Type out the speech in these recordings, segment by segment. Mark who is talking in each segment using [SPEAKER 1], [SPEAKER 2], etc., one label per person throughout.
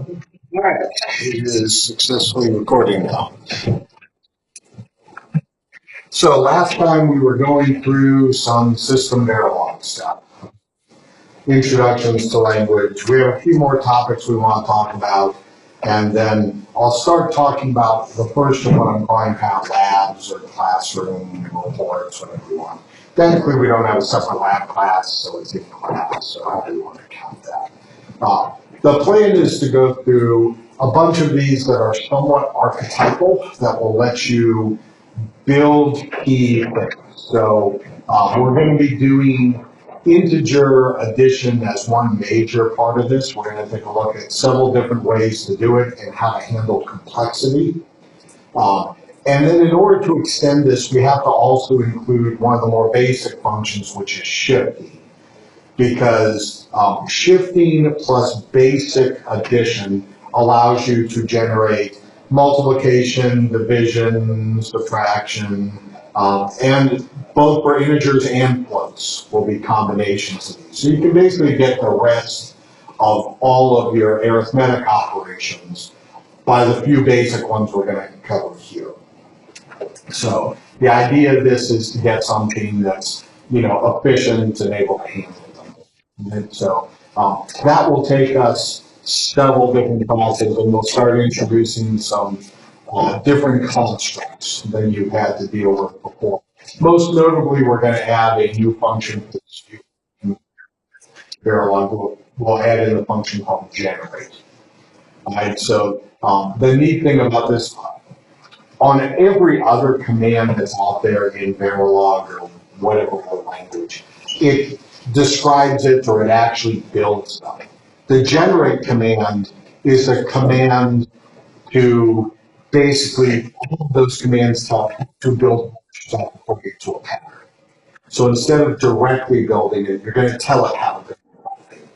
[SPEAKER 1] All right, it is successfully recording now. So last time we were going through some system Verilog stuff, introductions to language. We have a few more topics we want to talk about, and then I'll start talking about the first of what I'm calling kind of labs or classroom reports, whatever you want. Technically, we don't have a separate lab class, so it's in class, so how do you want to count that? The plan is to go through a bunch of these that are somewhat archetypal that will let you build key things. So we're going to be doing integer addition as one major part of this. We're going to take a look at several different ways to do it and how to handle complexity. And then in order to extend this, we have to also include one of the more basic functions, which is shifting. Because shifting plus basic addition allows you to generate multiplication, division, subtraction, and both for integers and floats will be combinations of these. So you can basically get the rest of all of your arithmetic operations by the few basic ones we're going to cover here. So the idea of this is to get something that's, efficient and able to handle them. And so that will take us several different classes, and we'll start introducing some different constructs than you've had to deal with before. Most notably, we're going to add a new function to this view. Verilog will add in a function called generate. All right, so the neat thing about this, on every other command that's out there in Verilog or whatever other language, it describes it or it actually builds them. The generate command is a command to basically, all of those commands tell to build stuff according to a pattern. So instead of directly building it, you're going to tell it how to build it.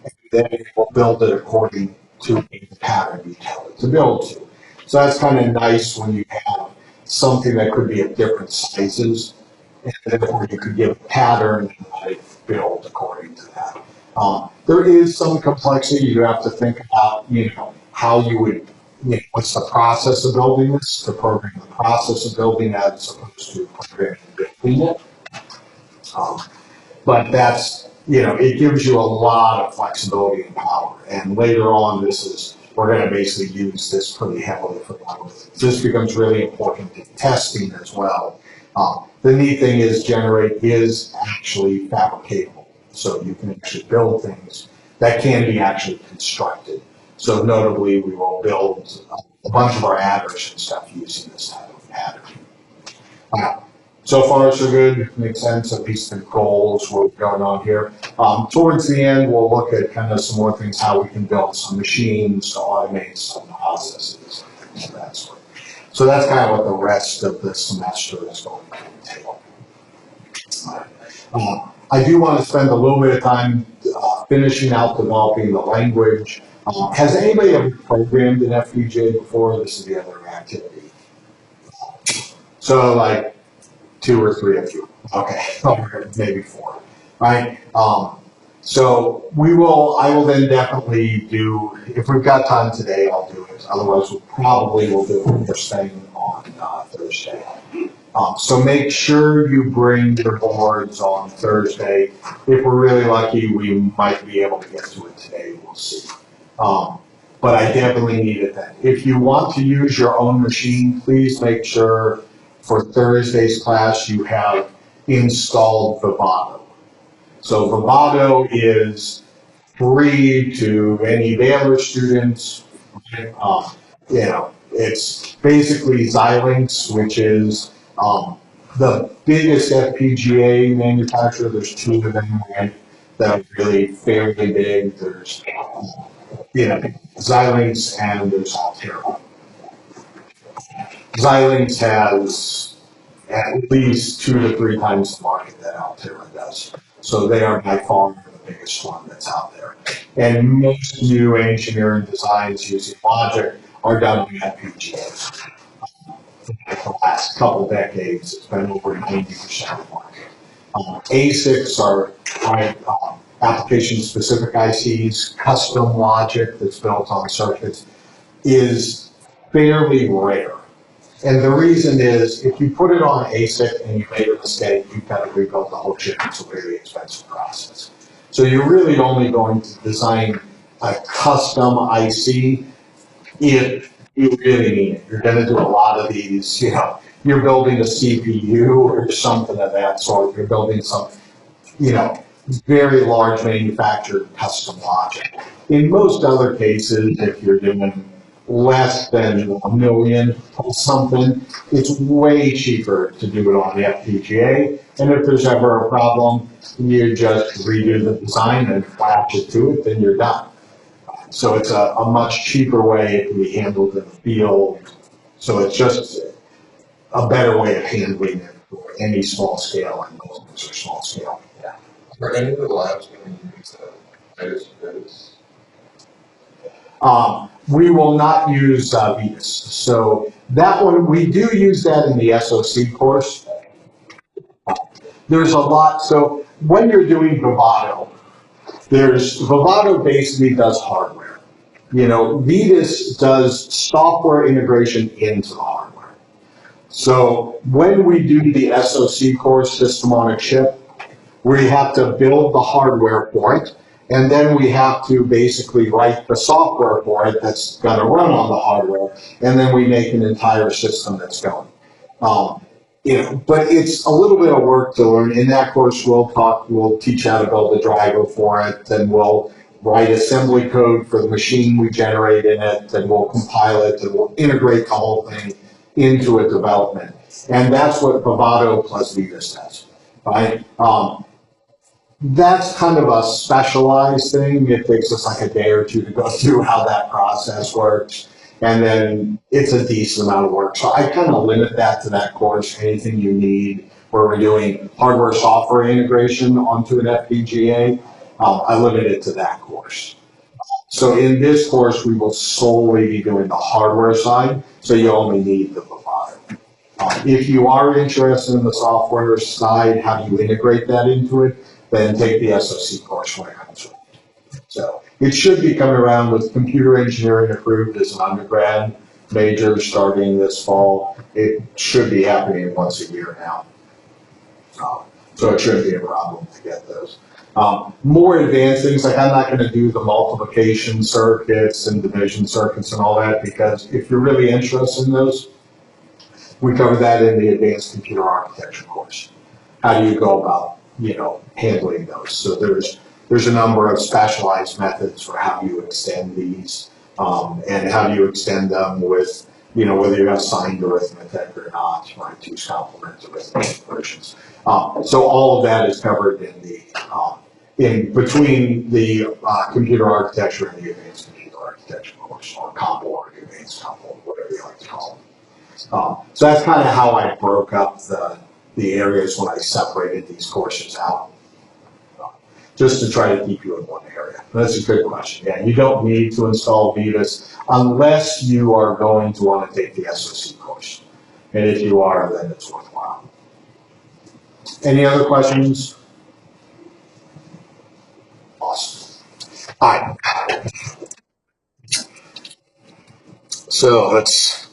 [SPEAKER 1] And then it will build it according to the pattern you tell it to build to. So that's kind of nice when you have something that could be of different sizes, and therefore you could give a pattern and let it build according to that. There is some complexity. You have to think about, how you would, what's the process of building this, to program the process of building that as opposed to programming building it. But that's, it gives you a lot of flexibility and power. And later on, we're going to basically use this pretty heavily for algorithms. This becomes really important in testing as well. The neat thing is generate is actually fabricatable. So you can actually build things that can be actually constructed. So notably, we will build a bunch of our adders and stuff using this type of pattern. So far, so good. Makes sense, at least the goals we're going on here. Towards the end, we'll look at kind of some more things, how we can build some machines to automate some processes and things of that sort. So that's kind of what the rest of the semester is going to entail. I do want to spend a little bit of time finishing out developing the language. Has anybody ever programmed in FPGA before? This is the other activity. So like, 2 or 3 of you. Okay, maybe 4. Right? So I will then definitely do, if we've got time today, I'll do it. Otherwise, we'll do it first thing on Thursday. So make sure you bring your boards on Thursday. If we're really lucky, we might be able to get to it today. We'll see. But I definitely need it then. If you want to use your own machine, please make sure for Thursday's class you have installed Vivado. So Vivado is free to any Baylor students. It's basically Xilinx, which is the biggest FPGA manufacturer. There's 2 of them, right, that are really fairly big. There's Xilinx and there's Altera. Xilinx has at least 2 to 3 times the market that Altera does. So they are by far the biggest one that's out there. And most new engineering designs using logic are done on FPGAs. For the last couple decades, it's been over 90% of the market. ASICs are application-specific ICs, custom logic that's built on circuits, is fairly rare. And the reason is, if you put it on ASIC and you made a mistake, you've got to rebuild the whole chip. It's a very expensive process. So you're really only going to design a custom IC if you really need it. You're going to do a lot of these, you're building a CPU or something of that sort. You're building some, very large manufactured custom logic. In most other cases, if you're doing less than $1 million or something, it's way cheaper to do it on the FPGA. And if there's ever a problem, you just redo the design and flash it to it, then you're done. So it's a much cheaper way. It can be handled in the field. So it's just a better way of handling it for any small scale and most or small scale. Yeah.
[SPEAKER 2] Are any of the labs going to use Vetus?
[SPEAKER 1] We will not use Vetus. So that one, we do use that in the SOC course. There's a lot. So when you're doing Vivado, Vivado basically does hardware. Vetus does software integration into the hardware. So when we do the SOC course, system on a chip, we have to build the hardware for it, and then we have to basically write the software for it that's going to run on the hardware, and then we make an entire system that's going. But it's a little bit of work to learn. In that course, we'll teach how to build a driver for it, then we'll write assembly code for the machine we generate in it, then we'll compile it, and we'll integrate the whole thing into a development. And that's what Vivado plus Vetus does, right? That's kind of a specialized thing. It takes us like a day or two to go through how that process works. And then it's a decent amount of work. So I kind of limit that to that course. Anything you need where we're doing hardware software integration onto an FPGA, I limit it to that course. So in this course, we will solely be doing the hardware side. So you only need the Vivado. If you are interested in the software side, how do you integrate that into it? Then take the SOC course when it comes around. So it should be coming around with computer engineering approved as an undergrad major starting this fall. It should be happening once a year now. So it shouldn't be a problem to get those. More advanced things, like I'm not going to do the multiplication circuits and division circuits and all that, because if you're really interested in those, we cover that in the advanced computer architecture course. How do you go about handling those? So there's a number of specialized methods for how you extend these, and how do you extend them with, whether you have signed arithmetic or not, right? Two's complement arithmetic versions. So all of that is covered in between the computer architecture and the advanced computer architecture course, or COMPO, or advanced COMPO, whatever you like to call them. So that's kind of how I broke up the areas when I separated these courses out, just to try to keep you in one area. That's a good question. Yeah, you don't need to install Vetus unless you are going to want to take the SOC course. And if you are, then it's worthwhile. Any other questions? Awesome. All right. So let's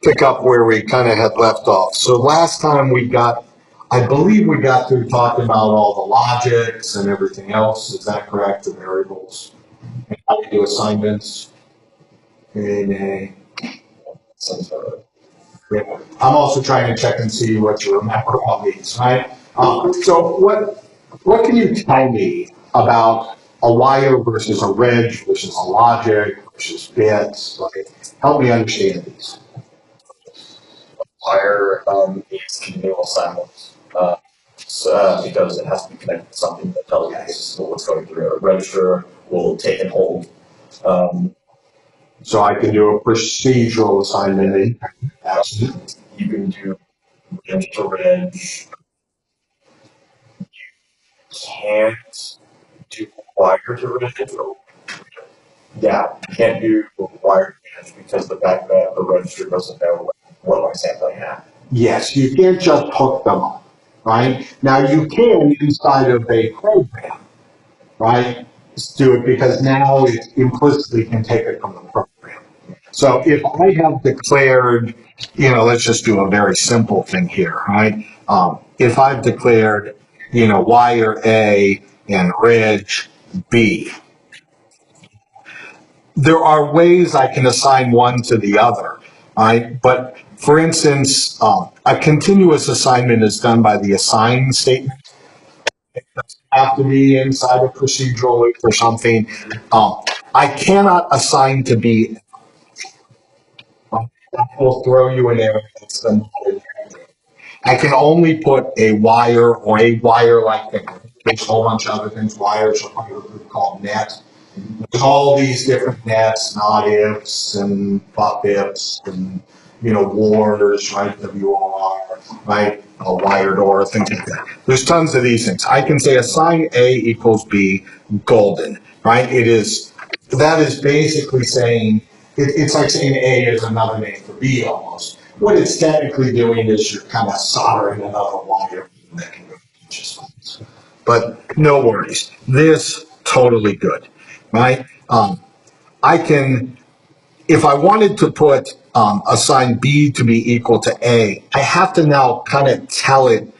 [SPEAKER 1] pick up where we kind of had left off. So last time I believe we got through talking about all the logics and everything else. Is that correct? The variables, and how we do assignments. And I'm also trying to check and see what you remember all these, right? So what can you tell me about a wire versus a reg versus a logic versus bits? Like, help me understand these.
[SPEAKER 2] Wire needs continual silence because it has to be connected to something that tells the system what's going through. A register will take and hold.
[SPEAKER 1] So I can do a procedural assignment. Absolutely.
[SPEAKER 2] You can do reg to reg. You can't do wire to reg. Yeah, you can't do wire to reg because the fact that the register doesn't know what my sampling at.
[SPEAKER 1] Yes, you can't just hook them up, right? Now you can inside of a program. right? Let's do it because now it implicitly can take it from the program. So if I have declared, let's just do a very simple thing here, right? If I've declared, wire A and reg B, there are ways I can assign one to the other, right? But for instance, a continuous assignment is done by the assign statement. It doesn't have to be inside a procedural loop or something. I cannot assign to B. That will throw you an error. I can only put a wire or a wire-like thing. There's a whole bunch of other things. Wires are called net. There's all these different nets, not ifs and buff ifs and, wars, right? WOR, right? A wired or things like that. There's tons of these things. I can say assign A equals B, golden, right? That is basically saying, it's like saying A is another name for B almost. What it's technically doing is you're kind of soldering another wire that can go just fine. But no worries. This totally good, right? I can, if I wanted to put assign B to be equal to A, I have to now kind of tell it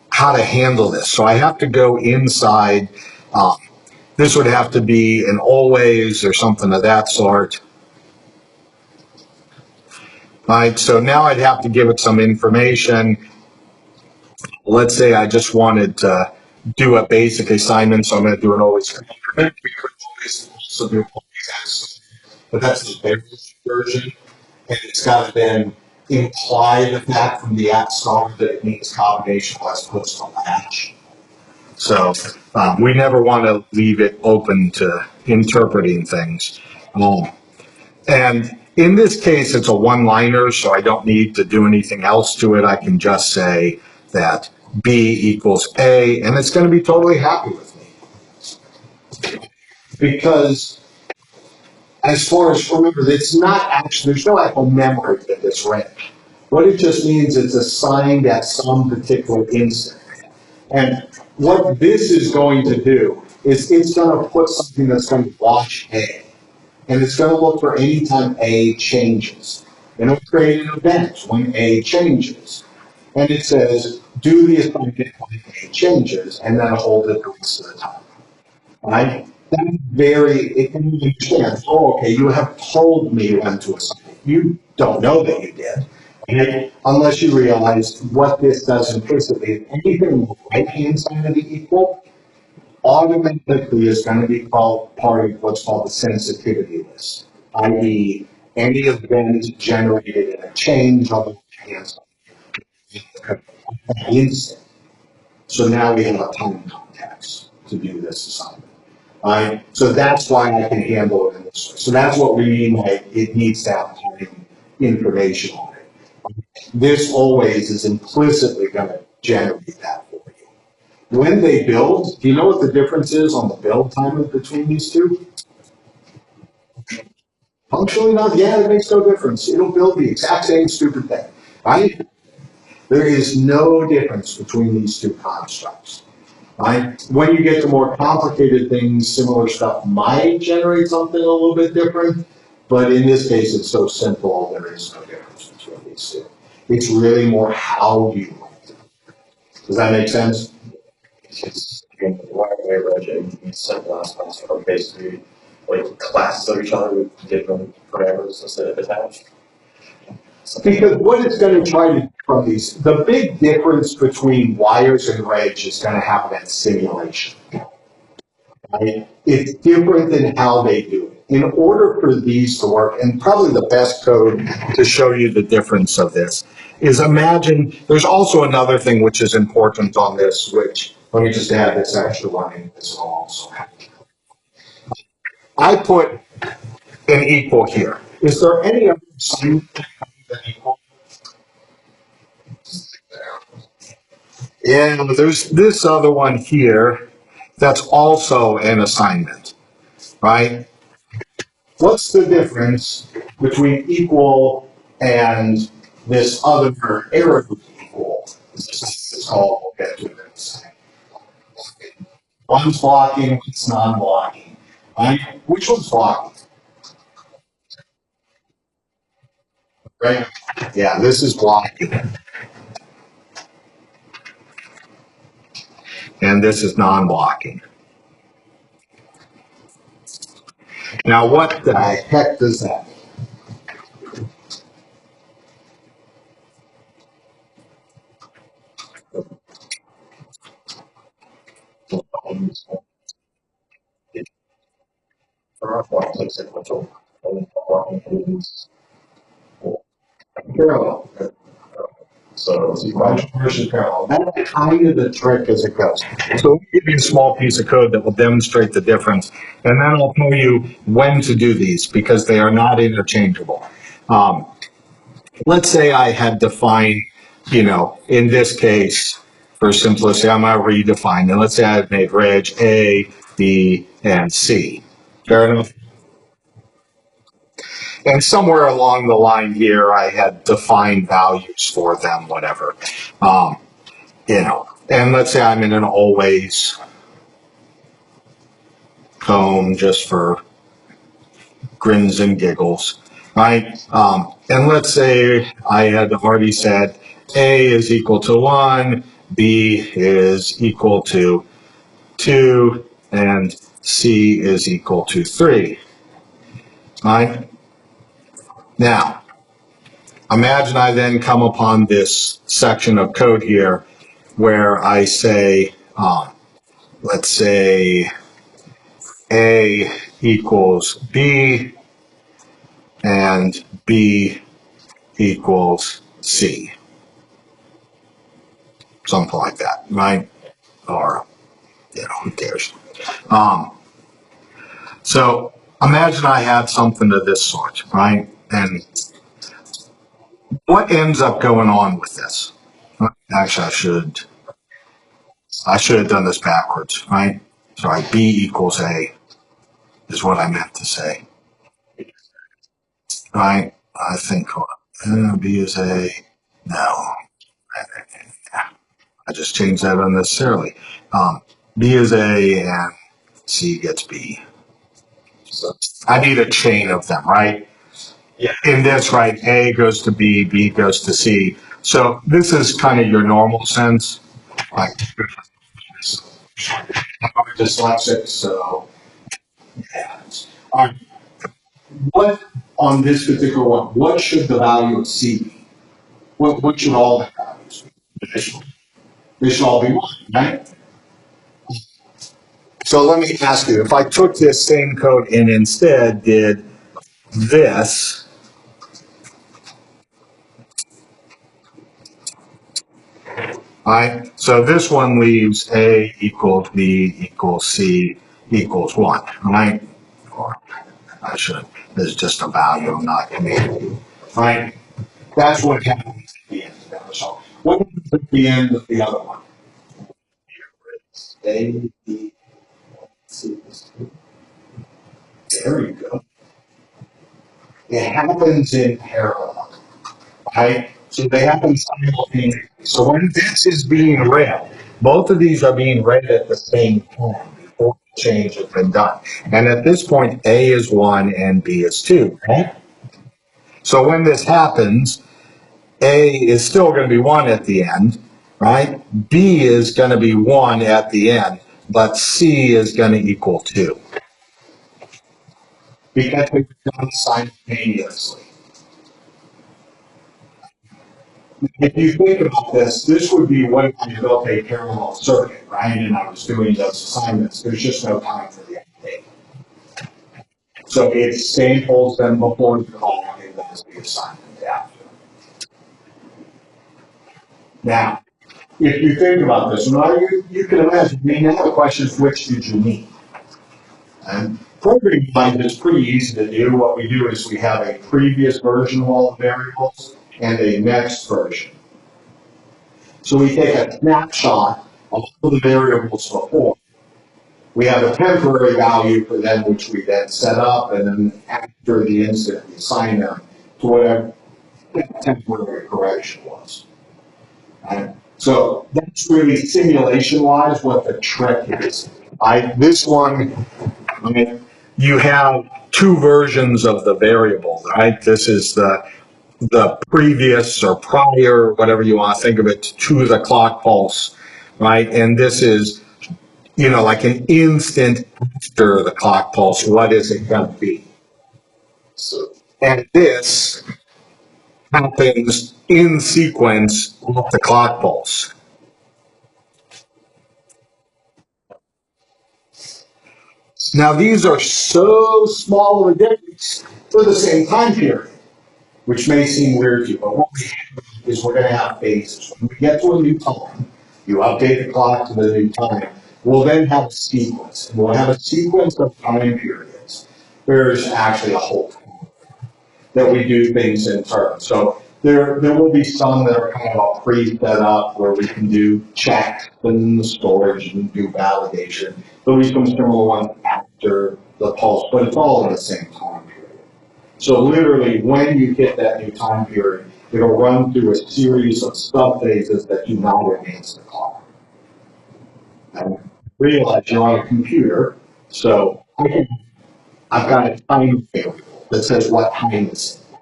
[SPEAKER 1] how to handle this. So I have to go inside. Um, this would have to be an always or something of that sort. Right. So now I'd have to give it some information. Let's say I just wanted to do a basic assignment, so I'm going to do an always. We could always also do always as, but that's the basic version, and it's got to then imply the fact from the app star that it needs combination as opposed to latch. So we never want to leave it open to interpreting things. And in this case, it's a one-liner, so I don't need to do anything else to it. I can just say that B equals A, and it's going to be totally happy with me. Because as far as, remember, it's not actually, there's no actual memory that it's read. What it just means is assigned at some particular instant. And what this is going to do is it's going to put something that's going to watch A. And it's going to look for any time A changes. And it'll create an event when A changes. And it says, do the assignment when A changes, and then hold it the rest of the time. Right? That's it can understand, oh, okay, you have told me when to assign it. You don't know that you did. And unless you realize what this does implicitly, anything on the right-hand side of the equal automatically is going to be called part of what's called the sensitivity list, i.e., any event generated in a change on the right-hand side instant. So now we have a time context to do this assignment. Right? So that's why I can handle it in this way. So that's what we mean by it needs to have time information on it. This always is implicitly going to generate that for you. When they build, do you know what the difference is on the build time between these two? Functionally not, yeah, it makes no difference. It'll build the exact same stupid thing, right? There is no difference between these two constructs, right? When you get to more complicated things, similar stuff might generate something a little bit different, but in this case, it's so simple, there is no difference between these two. It's really more how you write it. Does that make sense?
[SPEAKER 2] It's way reg and set last class are basically like classes of each other with different parameters instead of attached.
[SPEAKER 1] Because what it's going to try to do from these, the big difference between wires and reg is going to happen at simulation. Right? It's different than how they do it. In order for these to work, and probably the best code to show you the difference of this is imagine, there's also another thing which is important on this, which, let me just add this extra one in, this will also happen. I put an equal here. Is there any other sign that equal? Yeah, there's this other one here that's also an assignment, right? What's the difference between equal and this other arrow equal? It's called, we'll get to it in a second. One's blocking, one's non-blocking. Right? Which one's blocking? Right? Yeah, this is blocking, and this is non-blocking. Now, what the heck does that mean? Parallel. So sequential versus parallel. That's kind of the trick as it goes. So let me give you a small piece of code that will demonstrate the difference, and then I'll tell you when to do these because they are not interchangeable. Um, let's say I had defined, in this case, for simplicity, I'm going to redefine. And let's say I had made reg A, B, and C. Fair enough? And somewhere along the line here, I had defined values for them, whatever. Um, and let's say I'm in an always cone just for grins and giggles, right? And let's say I had already said A is equal to 1, B is equal to 2, and C is equal to 3, right? Now, imagine I then come upon this section of code here where I say, let's say A equals B and B equals C. Something like that, right? Or, who cares? Um, so imagine I had something of this sort, right? And what ends up going on with this? Actually, I should have done this backwards, right? Sorry, B equals A is what I meant to say, right? I think B is A. No, I just changed that unnecessarily. B is A and C gets B. So I need a chain of them, right? Yeah. In this, right, A goes to B, B goes to C. So this is kind of your normal sense. Like, I'm dyslexic, so yeah. All right. What on this particular one? What should the value of C be? What should all the values be? They should all be one, right? So let me ask you: if I took this same code and instead did this, right? So this one leaves A equals B equals C equals 1, right? Or I should, there's just a value, I'm not committing, right? That's what happens at the end of that result. What happens at the end of the other one? A, B, C. There you go. It happens in parallel, right? So they happen simultaneously. So when this is being read, both of these are being read at the same time before the change has been done. And at this point, A is 1 and B is 2, right? So when this happens, A is still going to be 1 at the end, right? B is going to be 1 at the end, but C is going to equal 2. Because we've done simultaneously. If you think about this, this would be when I built a parallel circuit, right? And I was doing those assignments. There's just no time for the update. So it samples them before the call and does the assignment after. Now, if you think about this, now you can imagine, now the question is, which did you need? And programming language is pretty easy to do. What we do is we have a previous version of all the variables and a next version. So we take a snapshot of all the variables before. We have a temporary value for them, which we then set up, and then after the incident, we assign them to whatever that temporary correction was. Right? So that's really simulation-wise what the trick is. This one, you have two versions of the variable, right? This is the previous or prior, whatever you want to think of it, to the clock pulse, right? And this is, like an instant after the clock pulse, what is it going to be?
[SPEAKER 2] So,
[SPEAKER 1] And this happens in sequence with the clock pulse. Now, these are so small of a difference for the same time period, which may seem weird to you, but what we have is we're going to have phases. When we get to a new time, you update the clock to the new time. We'll then have a sequence. We'll have a sequence of time periods. There's actually a whole that we do things in turns. So there will be some that are kind of all pre-set up where we can do checks and storage and do validation. There'll be some similar ones after the pulse, but it's all in the same time period. So literally, when you hit that new time period, it'll run through a series of sub-phases that do not advance the clock. And realize you're on a computer, so I've got a time variable that says what time is it.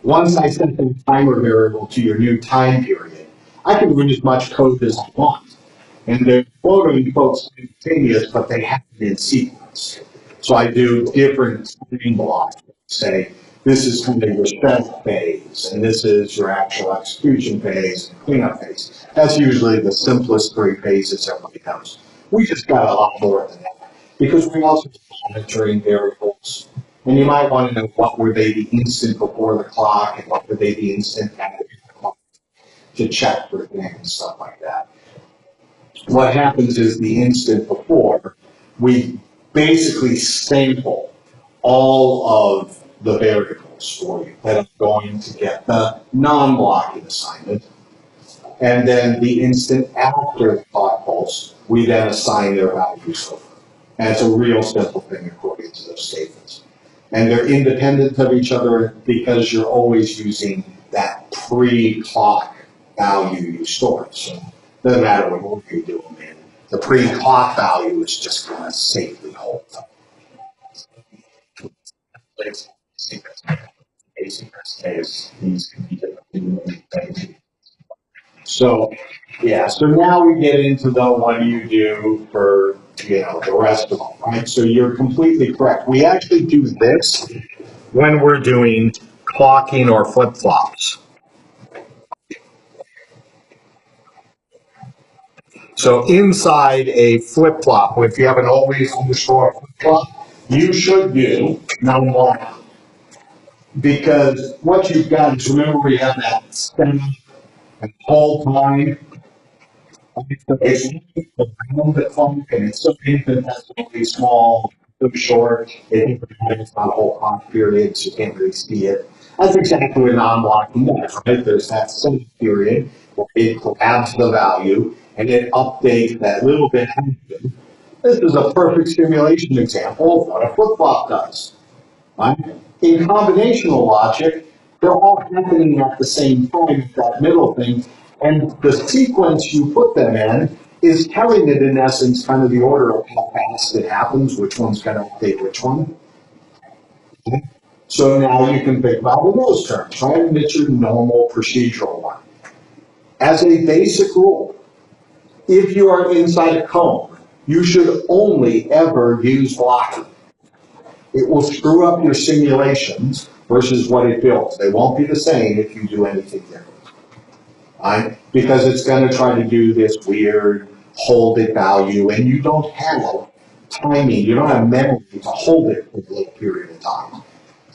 [SPEAKER 1] Once I set the timer variable to your new time period, I can run as much code as I want. And they're quote unquote simultaneous, but they happen in sequence. So I do different time blocks. Say, this is kind of your setup phase, and this is your actual execution phase and cleanup phase. That's usually the simplest three phases everybody knows. We just got a lot more than that because we also do monitoring variables. And you might want to know what were they the instant before the clock and what were they the instant after the clock to check for things, stuff like that. What happens is the instant before, we basically sample all of the variables for you that are going to get the non-blocking assignment. And then the instant after the clock pulse, we then assign their values over. And it's a real simple thing according to those statements. And they're independent of each other because you're always using that pre-clock value you stored. So it doesn't matter what order you do them in. The pre-clock value is just going to safely hold them.
[SPEAKER 2] like, asynchronous these can be different.
[SPEAKER 1] So, yeah, so now we get into the what do you do for, the rest of them, right? So you're completely correct. We actually do this when we're doing clocking or flip-flops. So inside a flip-flop, if you have an always underscore flip-flop, you should do number one. Because what you've got is, remember we have that stem and hold time. It's around the clock and it's so infinitesimally small, so short, it depends on the whole clock period, so you can't really see it. That's exactly what non-blocking does, right? There's that same period where it grabs the value and it updates that little bit. This is a perfect simulation example of what a flip-flop does. Right? In combinational logic, they're all happening at the same time at that middle thing, and the sequence you put them in is telling it in essence kind of the order of how fast it happens, which one's going to update which one. So now you can think about it in those terms, right? And it's your normal procedural one. As a basic rule, if you are inside a cone, you should only ever use blocking. It will screw up your simulations versus what it builds. They won't be the same if you do anything different. Right? Because it's going to try to do this weird hold it value, and you don't have timing, you don't have memory to hold it for a little period of time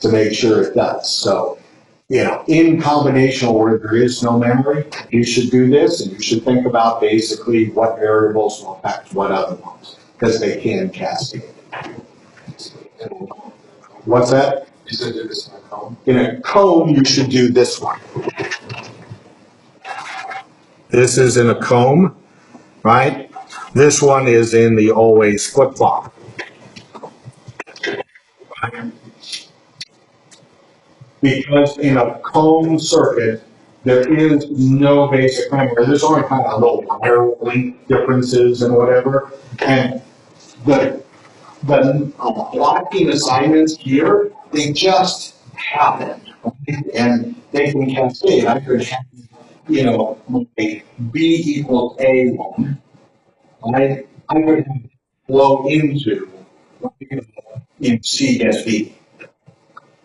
[SPEAKER 1] to make sure it does. So, in combinational where there is no memory, you should do this, and you should think about basically what variables will affect what other ones, because they can cascade. What's that?
[SPEAKER 2] You said do this in a column?
[SPEAKER 1] In a cone, you should do this one. This is in a comb, right? This one is in the always flip-flop. Because in a comb circuit, There is no basic framework. There's only kind of little wire length differences and whatever. And the blocking assignments here, they just happen. And they can cascade. I could have, my B equals A1. I could have flow into, C as B,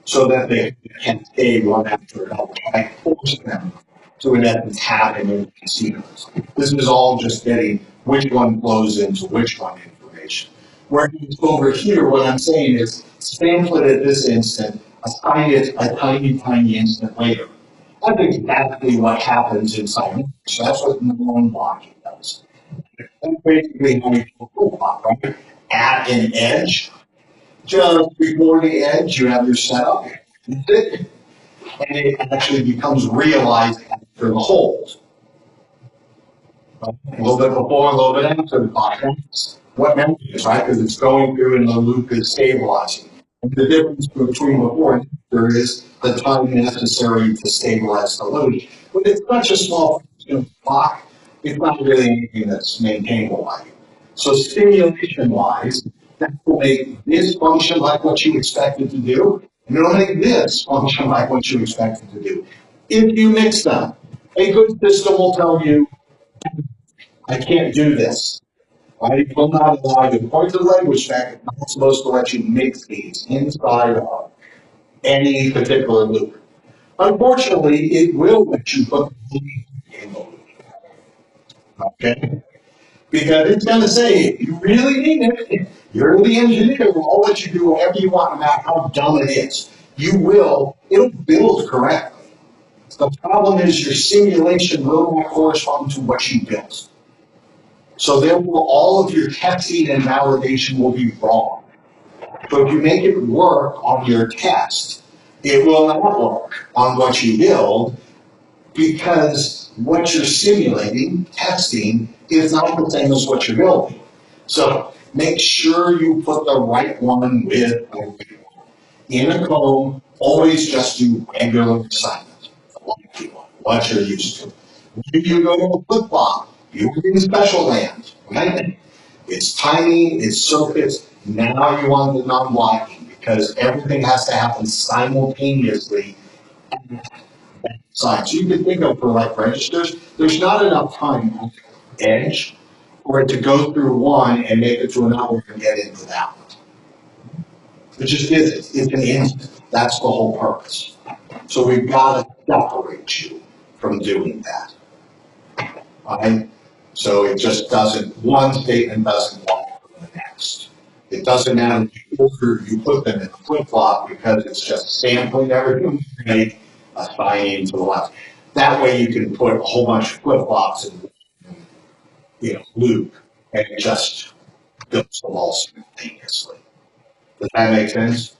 [SPEAKER 1] so that they can cascade one after another. I force them to in essence happen in casinos. This is all just getting which one flows into which one information. Whereas over here, what I'm saying is sample it at this instant, assign it a tiny, tiny instant later. That's exactly what happens inside. So that's what non-blocking does. That's basically how you do block, right? At an edge, just before the edge, you have your setup. And it actually becomes realized after the hold. A little bit before, a little bit after the clock. That's what memory is, right? Because it's going through and the loop is stabilizing. And the difference between before and after is the time necessary to stabilize the loop. But it's such a small clock, it's not really anything that's maintainable by you. So stimulation-wise, that will make this function like what you expect it to do, and it'll make this function like what you expect it to do. If you mix them, a good system will tell you, I can't do this. Right? It will not allow you to point to the language spec. It's not supposed to let you mix these inside of any particular loop. Unfortunately, it will let you put the in the loop. Okay? Because it's going to say, if you really need it, you're the engineer, I'll let you do whatever you want no matter how dumb it is. It'll build correctly. The problem is your simulation will not correspond to what you built. So therefore, all of your testing and validation will be wrong. So if you make it work on your test, it will not work on what you build because what you're simulating, testing, is not the same as what you're building. So make sure you put the right one with the right one. In a code, always just do regular assignments. What you're used to. If you go to a flip-flop, you're in special land, right? It's tiny, it's circuits. Now you want the non-blocking because everything has to happen simultaneously. So you can think of for like registers, there's not enough time on the edge for it to go through one and make it to another and get into that one. It just isn't. It's an instant. That's the whole purpose. So we've got to separate you from doing that. Right? So it just doesn't, one statement doesn't walk from the next. It doesn't matter the order you put them in a flip-flop because it's just sampling everything, right? Assigning to the left. That way you can put a whole bunch of flip-flops in, loop and it just builds them all simultaneously. Does that make sense?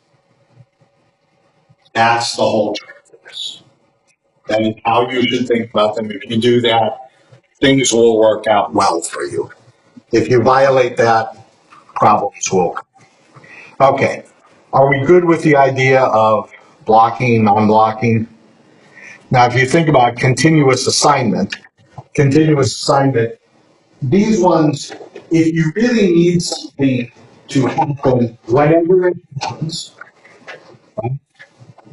[SPEAKER 1] That's the whole trick of this. That is how you should think about them. If you do that, things will work out well for you. If you violate that, problems will come. Okay. Are we good with the idea of blocking, non-blocking? Now, if you think about continuous assignment, these ones, if you really need something to happen whenever it happens, right?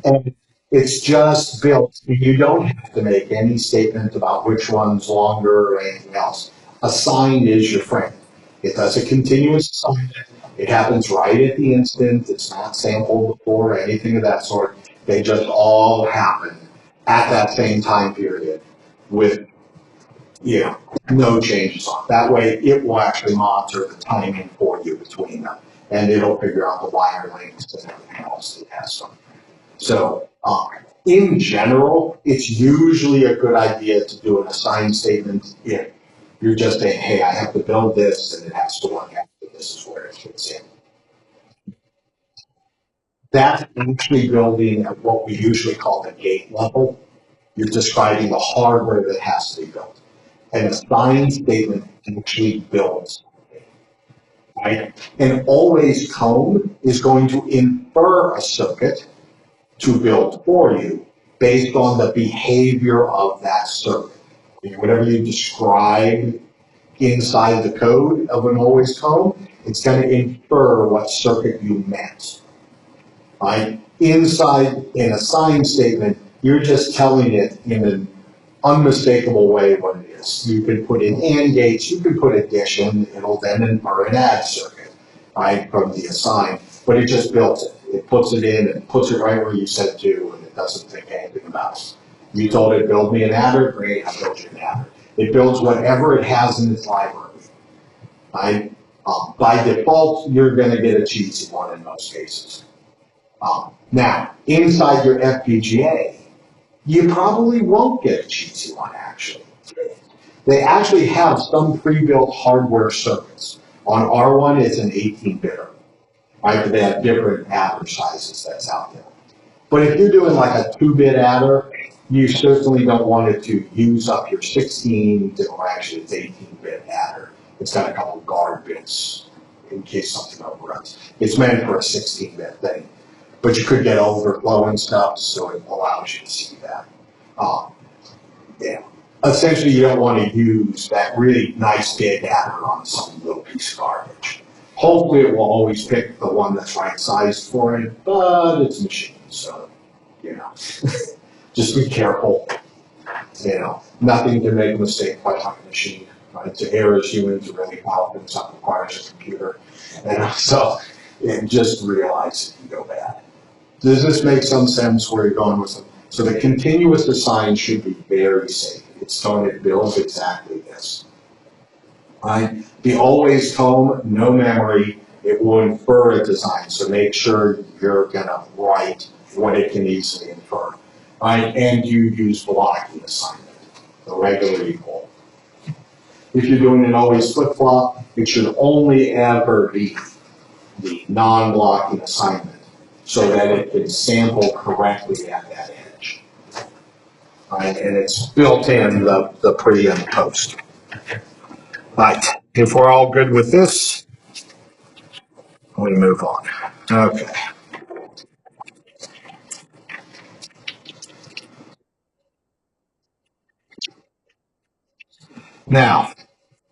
[SPEAKER 1] And it's just built. You don't have to make any statement about which one's longer or anything else. Assigned is your friend. It does a continuous assignment. It happens right at the instant. It's not sampled before or anything of that sort. They just all happen at that same time period with, no changes on. That way, it will actually monitor the timing for you between them. And it'll figure out the wire lengths and everything else that it has on. So, in general, it's usually a good idea to do an assigned statement if you're just saying, hey, I have to build this and it has to work out. This is where it fits in. That's actually building at what we usually call the gate level. You're describing the hardware that has to be built. An assigned statement actually builds. Right? And always code is going to infer a circuit to build for you based on the behavior of that circuit. Whatever you describe inside the code of an always comb, it's going to infer what circuit you meant. Right? Inside in a sign statement, you're just telling it in an unmistakable way what it is. You can put in AND gates, you can put addition, it'll then infer an add circuit, right, from the assign, but it just built it. It puts it in and puts it right where you said to, and it doesn't think anything about it. You told it, build me an adder, great, I'll build you an adder. It builds whatever it has in its library, right? By default, you're gonna get a cheesy one in most cases. Now, inside your FPGA, you probably won't get a cheesy one, actually. They actually have some pre-built hardware circuits. On R1, it's an 18-bitter, right? But they have different adder sizes that's out there. But if you're doing like a 2-bit adder, you certainly don't want it to use up your 16, or actually it's 18-bit adder. It's got a couple guard bits in case something overruns. It's meant for a 16-bit thing. But you could get overflow and stuff, so it allows you to see that. Yeah. Essentially, you don't want to use that really nice big adder on some little piece of garbage. Hopefully, it will always pick the one that's right sized for it, but it's a machine, so, just be careful. Nothing can make a mistake quite like a machine, right? To err as human, to really powerful things up requires a computer. So, just realize it can go bad. Does this make some sense where you're going with it? So the continuous assign should be very safe. It's going to build exactly this. Right? The always comb, no memory, it will infer a design. So make sure you're going to write what it can easily infer. Right? And you use blocking assignment, the regular equal. If you're doing an always flip-flop, it should only ever be the non-blocking assignment, so that it can sample correctly at that edge. Right, and it's built in the pre and post. Right, if we're all good with this, we move on. Okay. Now,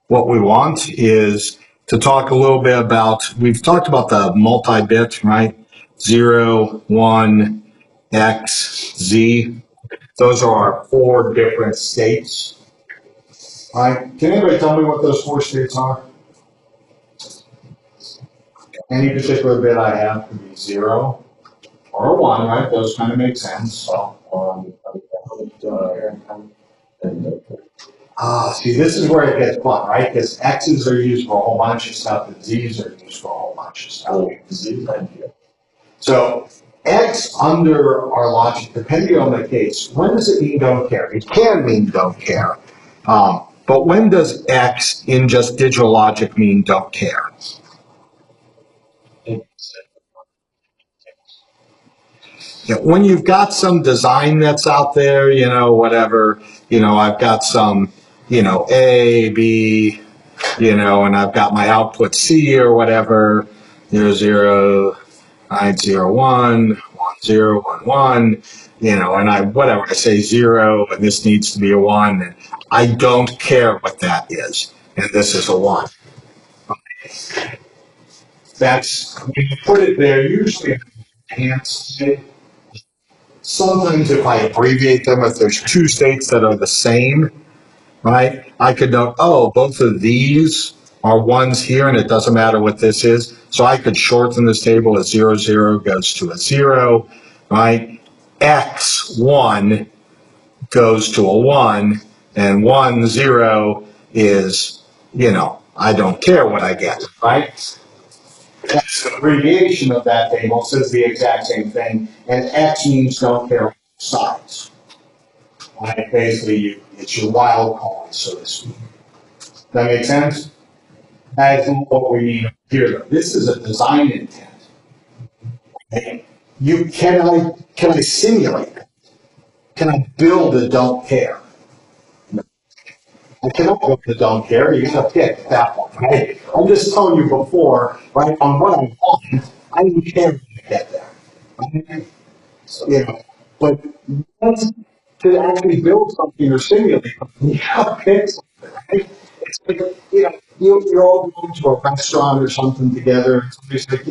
[SPEAKER 1] what we want is to talk a little bit about, we've talked about the multi-bit, right? 0, 1, X, Z. Those are our 4 different states. Right? Can anybody tell me what those 4 states are? Any particular bit I have could be 0 or 1, right? Those kind of make sense. See, this is where it gets fun, right? Because X's are used for a whole bunch of stuff, and Z's are used for a whole bunch of stuff. So X under our logic, depending on the case, when does it mean don't care? It can mean don't care. But when does X in just digital logic mean don't care? When you've got some design that's out there, whatever, I've got some, A, B, and I've got my output C or whatever, 0, 0, 9, 0, 1, 1, 0, 1, 1, and I say 0, and this needs to be a 1, and I don't care what that is, and this is a 1. That's, when you put it there, usually enhanced state. Sometimes if I abbreviate them, if there's 2 states that are the same, right, I could note, oh, both of these are 1s here, and it doesn't matter what this is. So I could shorten this table as 0, 0 goes to a 0, right? X1 goes to a 1, and 1, 0 is, I don't care what I get, right? That's the abbreviation of that table, says the exact same thing, and X means don't care size. Right? Basically, it's your wild card, so to speak. Does that make sense? That is what we need here, though. This is a design intent. Okay? Can I simulate it? Can I build a don't care? I cannot build a don't care. You're going to pick that one, right? I'm just telling you before, right, on what I want, I don't care when I get there. Right? But once to actually build something or simulate something, you gotta pick something, right? It's like, you're all going to a restaurant or something together, and somebody's like,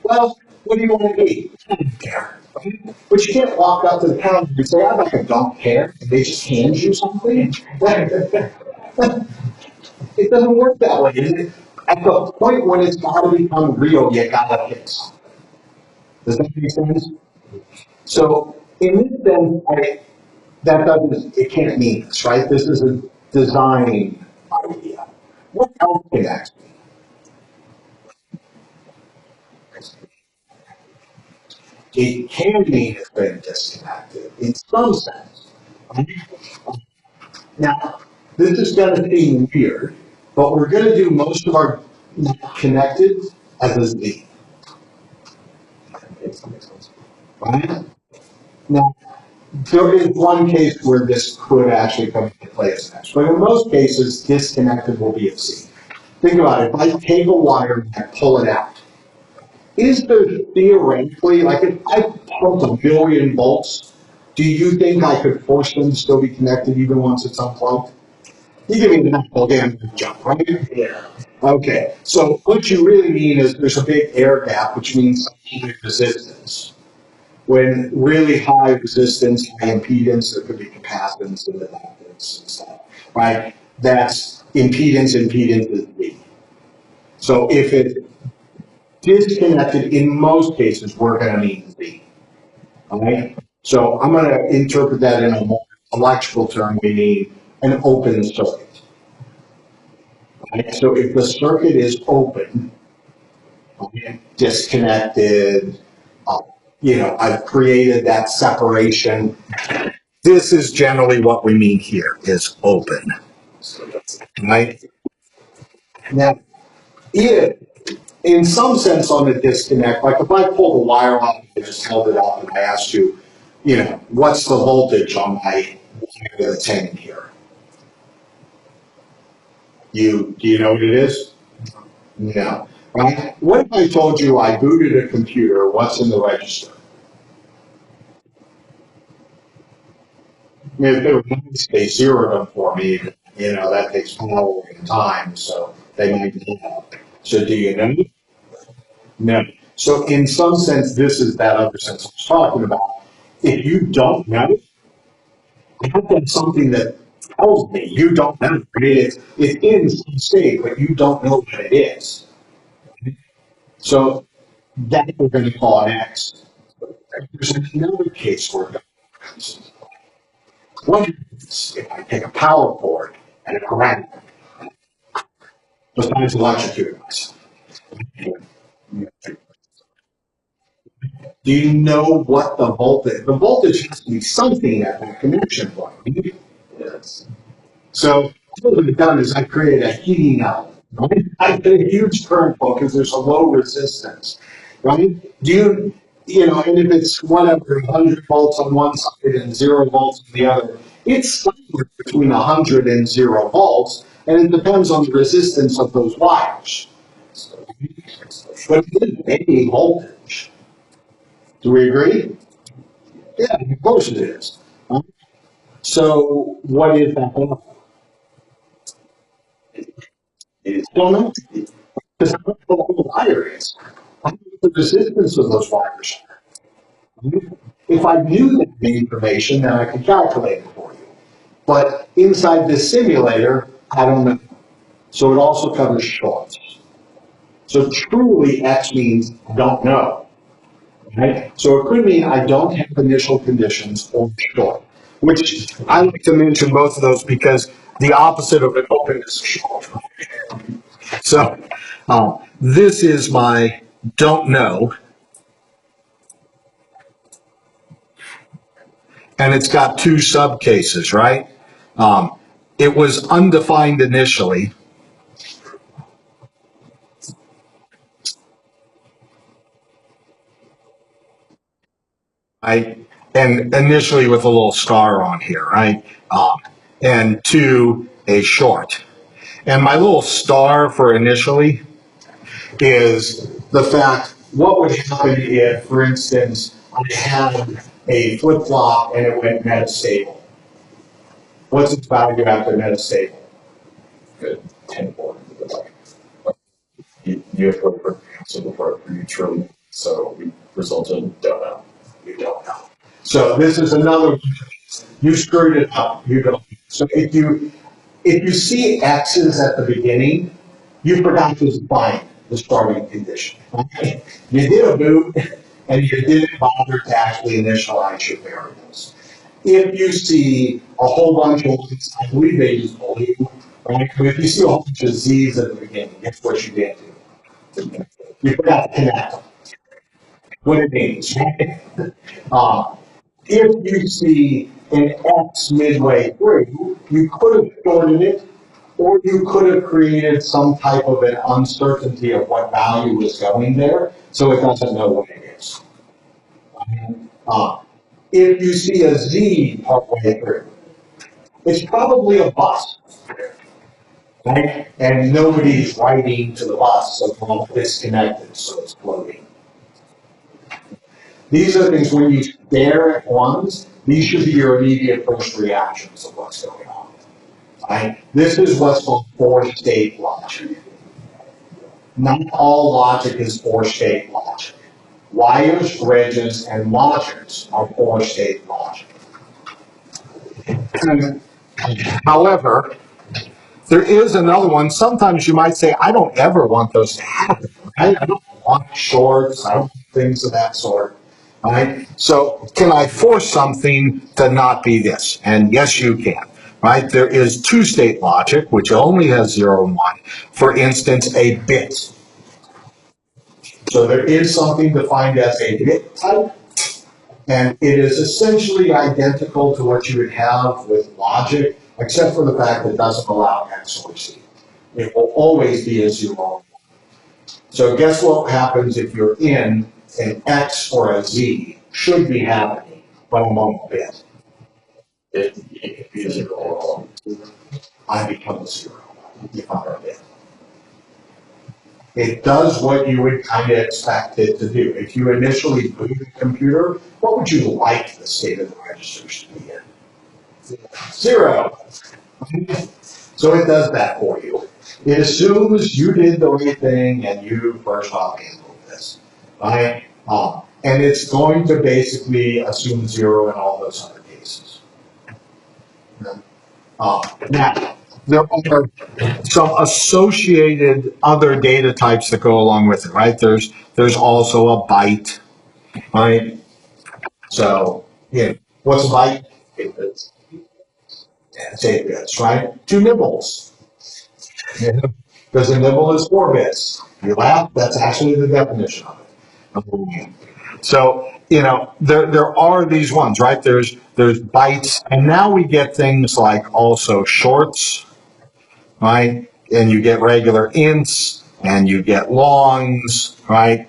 [SPEAKER 1] well, what do you want to eat? I don't care. Right? But you can't walk up to the counter and say, I like, don't care, and they just hand you something. It doesn't work that way. At the point when it's got to become real, you gotta pick something. Does that make sense? So in this sense, it can't mean this, right? This is a design idea. What else can that mean? It can mean it's been disconnected in some sense. Now, this is going to seem weird, but we're going to do most of our connected as a Z. Right? Now, there is one case where this could actually come into play as an X, but in most cases, disconnected will be a C. Think about it. If I take a wire and I pull it out, is there theoretically, like if I pumped 1,000,000 volts, do you think I could force them to still be connected even once it's unplugged? You give me the knuckle again, jump, right? Yeah. Okay, so what you really mean is there's a big air gap, which means high resistance. When really high resistance, high impedance, there could be capacitance and inductance and stuff, right? That's impedance is B. So if it disconnected, in most cases, we're going to mean Z. All right? So I'm going to interpret that in a more electrical term, meaning an open circuit. Right? So if the circuit is open, okay, disconnected, uh, I've created that separation. This is generally what we mean here is open. Right? Now, if in some sense on the disconnect, like if I pulled the wire off and just held it up and I asked you, what's the voltage on my tank here? Do you know what it is? No. Right? What if I told you I booted a computer, what's in the register? If they were nice, they zeroed them for me. That takes power and time, so they might know. So do you know? No. So in some sense, this is that other sense I was talking about. If you don't know, I have done something that tells me you don't know. I mean, it's in some state, but you don't know what it is. So that we're going to call an X. There's another case where what happens if I take a power cord and a ground besides electrocute myself? Do you know what the voltage? The voltage has to be something at that connection point. Yes. So what I've done is I created a heating element. Right? I did a huge current flow because there's a low resistance. Right? And if it's whatever, 100 volts on one side and 0 volts on the other, it's somewhere between 100 and 0 volts, and it depends on the resistance of those wires. But it isn't any voltage. Do we agree? Yeah, of course it is. So what is that voltage? Don't know. Because I don't know what the wire is. I don't know what the resistance of those wires are. If I knew that information, then I could calculate it for you. But inside this simulator, I don't know. So it also covers shorts. So truly, X means don't know. Right? So it could mean I don't have initial conditions or short, which I like to mention both of those because the opposite of an open is short. So this is my don't know, and it's got two subcases, right? It was undefined initially. Right? And initially with a little star on here, right? And two, a short. And my little star for initially is the fact what would happen if, for instance, I had a flip-flop and it went metastable. What's its value after metastable?
[SPEAKER 2] Good. 10-4. You have to go so before you truly, so we resulted, don't know.
[SPEAKER 1] You don't know. So this is another one. You screwed it up. You don't. So if you see X's at the beginning, you forgot to define the starting condition. Okay? You did a boot and you didn't bother to actually initialize your variables. If you see a whole bunch of, I believe they use blue, right? If you see a whole bunch of Z's at the beginning, guess what you did do? You forgot to connect them. What it means, right? If you see an X midway through, you could have shorted it, or you could have created some type of an uncertainty of what value is going there, so it doesn't know what it is. Uh, if you see a Z partway through, it's probably a bus, right? And nobody's writing to the bus, so it's all disconnected, so it's floating. These are things when you stare at ones, these should be your immediate first reactions of what's going on. Right? This is what's called four-state logic. Not all logic is four-state logic. Wires, bridges, and logics are four-state logic. However, there is another one. Sometimes you might say, I don't ever want those to happen. Right? I don't want shorts. I don't want things of that sort. Right? So can I force something to not be this? And yes, you can. Right? There is two-state logic, which only has 0 and 1. For instance, a bit. So there is something defined as a bit type, and it is essentially identical to what you would have with logic, except for the fact that it doesn't allow X or Z. It will always be a 0. So guess what happens if you're in an X or a Z should be happening, but I'm on a bit.
[SPEAKER 2] It be a 0.
[SPEAKER 1] I become a 0 if I'm a bit. It does what you would kind of expect it to do. If you initially boot a computer, what would you like the state of the registers to be in? 0. So it does that for you. It assumes you did the right thing and you first off handled this, right? And it's going to basically assume 0 in all those other cases. Now, there are some associated other data types that go along with it, right? There's also a byte, right? So, yeah, what's a byte?
[SPEAKER 2] It's
[SPEAKER 1] It's 8 bits, right? 2 nibbles. Because a nibble is 4 bits. You laugh, that's actually the definition of it. So, there are these ones, right? There's bytes, and now we get things like also shorts, right? And you get regular ints, and you get longs, right?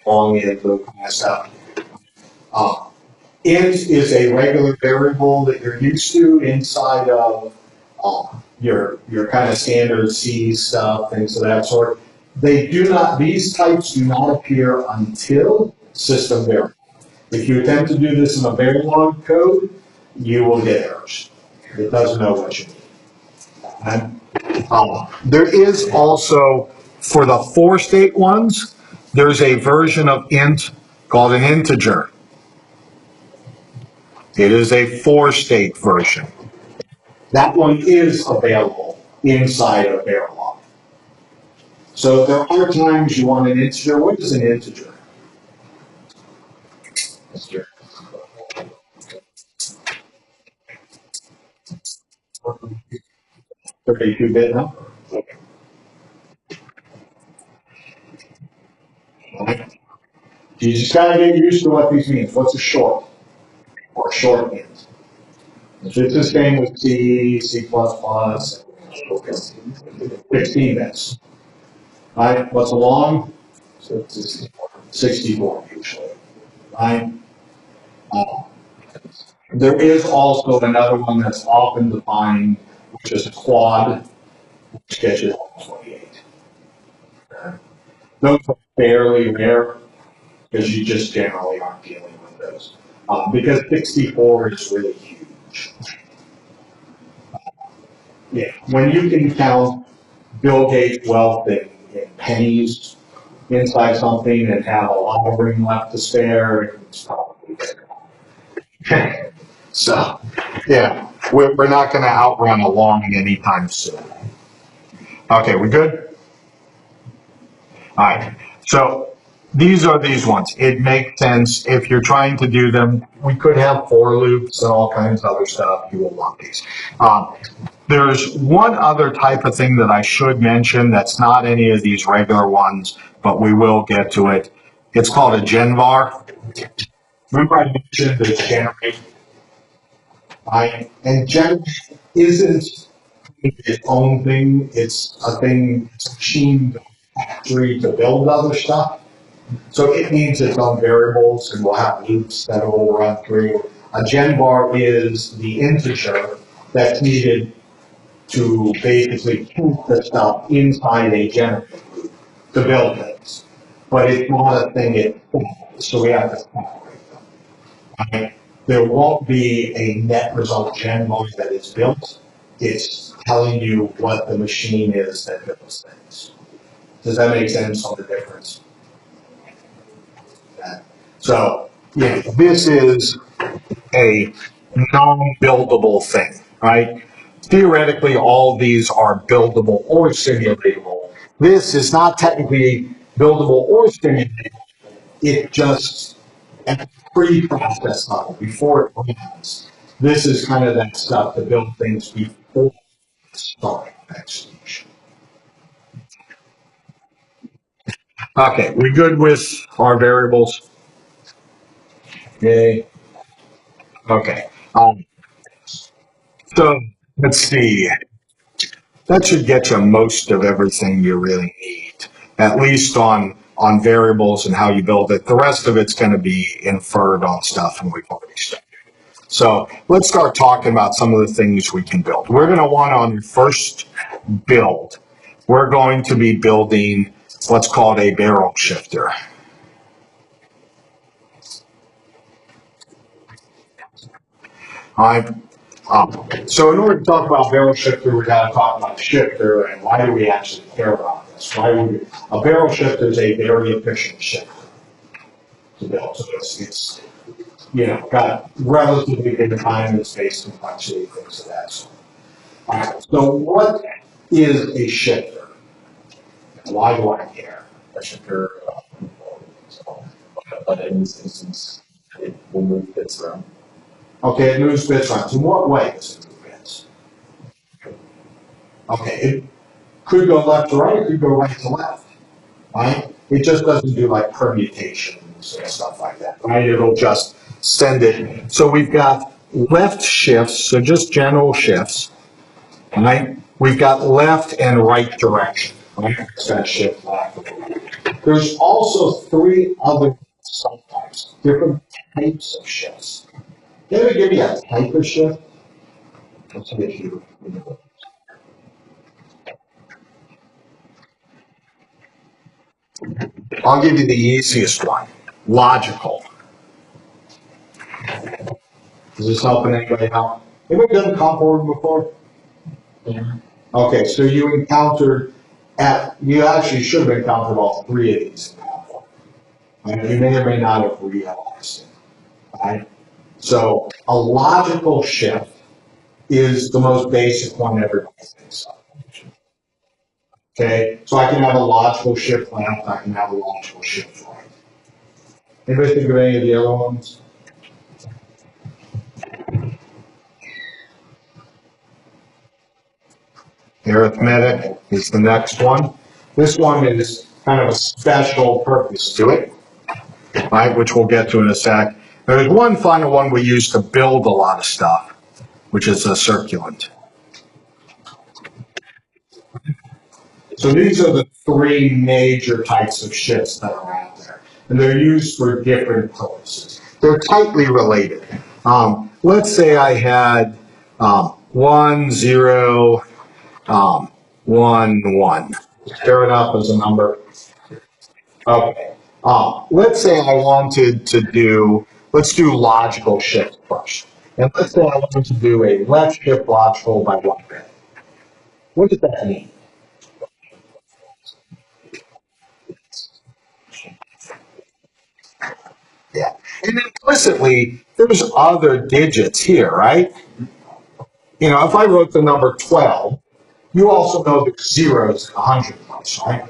[SPEAKER 1] Long int, those kind of stuff. Uh, int is a regular variable that you're used to inside of your kind of standard C stuff, things of that sort. These types do not appear until system variable. If you attempt to do this in a Verilog code, you will get errors. It doesn't know what you need. And, there is also, for the four-state ones, there's a version of int called an integer. It is a four-state version. That one is available inside of Verilog. So there are times you want an integer. What is an integer?
[SPEAKER 2] Mr.
[SPEAKER 1] 32-bit number. You just gotta get used to what these mean. What's a short? Or short int? It's the same with C, C++, 16 bits. Right? What's a long? 64 usually. Right? Uh, there is also another one that's often defined, which is a quad, which gets you 28. Those are fairly rare because you just generally aren't dealing those. Because 64 is really huge. Yeah, when you can count Bill Gates' wealth in pennies inside something and have a lot of room left to spare, it's probably bigger. So, yeah, we're not going to outrun along anytime soon. Okay, we good? All right. So these are these ones. It makes sense if you're trying to do them. We could have for loops and all kinds of other stuff. You will want these. There's one other type of thing that I should mention that's not any of these regular ones, but we will get to it. It's called a genvar. Remember I mentioned the generate, and generate isn't its own thing. It's a thing, it's a machine factory to build other stuff. So it needs its own variables, and we'll have loops that it will run through. A genvar is the integer that's needed to basically count the stuff inside a generator loop to build things. But it's not a thing itself, so we have to separate them. Right? There won't be a net result genvar that is built. It's telling you what the machine is that builds things. Does that make sense on the difference? So, yeah, this is a non-buildable thing, right? Theoretically, all these are buildable or simulatable. This is not technically buildable or simulatable. It just, at the pre-process level, before it runs, this is kind of that stuff to build things before starting execution. Okay, we good with our variables? Yay. Okay. So let's see. That should get you most of everything you really need, at least on variables and how you build it. The rest of it's going to be inferred on stuff, and we've already studied. So let's start talking about some of the things we can build. We're going to want on your first build, we're going to be building what's called a barrel shifter. All right. So in order to talk about barrel shifter, we got to talk about shifter and why do we actually care about this? Why would we, a barrel shifter is a very efficient shifter to build. So it's got relatively good time and space complexity, things of that sort. All right. So what is a shifter? Why do I care?
[SPEAKER 2] A shifter, but in this instance, it will move bits around.
[SPEAKER 1] Okay, it moves bits around. In what way does it move bits? Okay, it could go left to right, it could go right to left. Right? It just doesn't do like permutations and stuff like that, right? It'll just send it. So we've got left shifts, so just general shifts, right? We've got left and right direction, right? It's going to shift left. There's also three other subtypes, different types of shifts. Can I give you a type of shift? Let's see if you. I'll give you the easiest one. Logical. Is this helping anybody out? Anybody done comp order before? Yeah. Okay, so you actually should have encountered all three of these in comp order. And you may or may not have realized it. Right? So a logical shift is the most basic one everybody thinks of. Okay, so I can have a logical shift left, I can have a logical shift right. Anybody think of any of the other ones? Arithmetic is the next one. This one is kind of a special purpose to it, right, which we'll get to in a sec. There's one final one we use to build a lot of stuff, which is a circulant. So these are the three major types of shifts that are out there, and they're used for different purposes. They're tightly related. Let's say I had 1, 0, 1, 1. Fair enough as a number. Okay. Let's say I wanted to do, Let's do logical shift first. And let's say I want to do a left shift logical by 1 bit. What does that mean? Yeah. And implicitly, there's other digits here, right? You know, if I wrote the number 12, you also know there's zeros in the hundred place, right?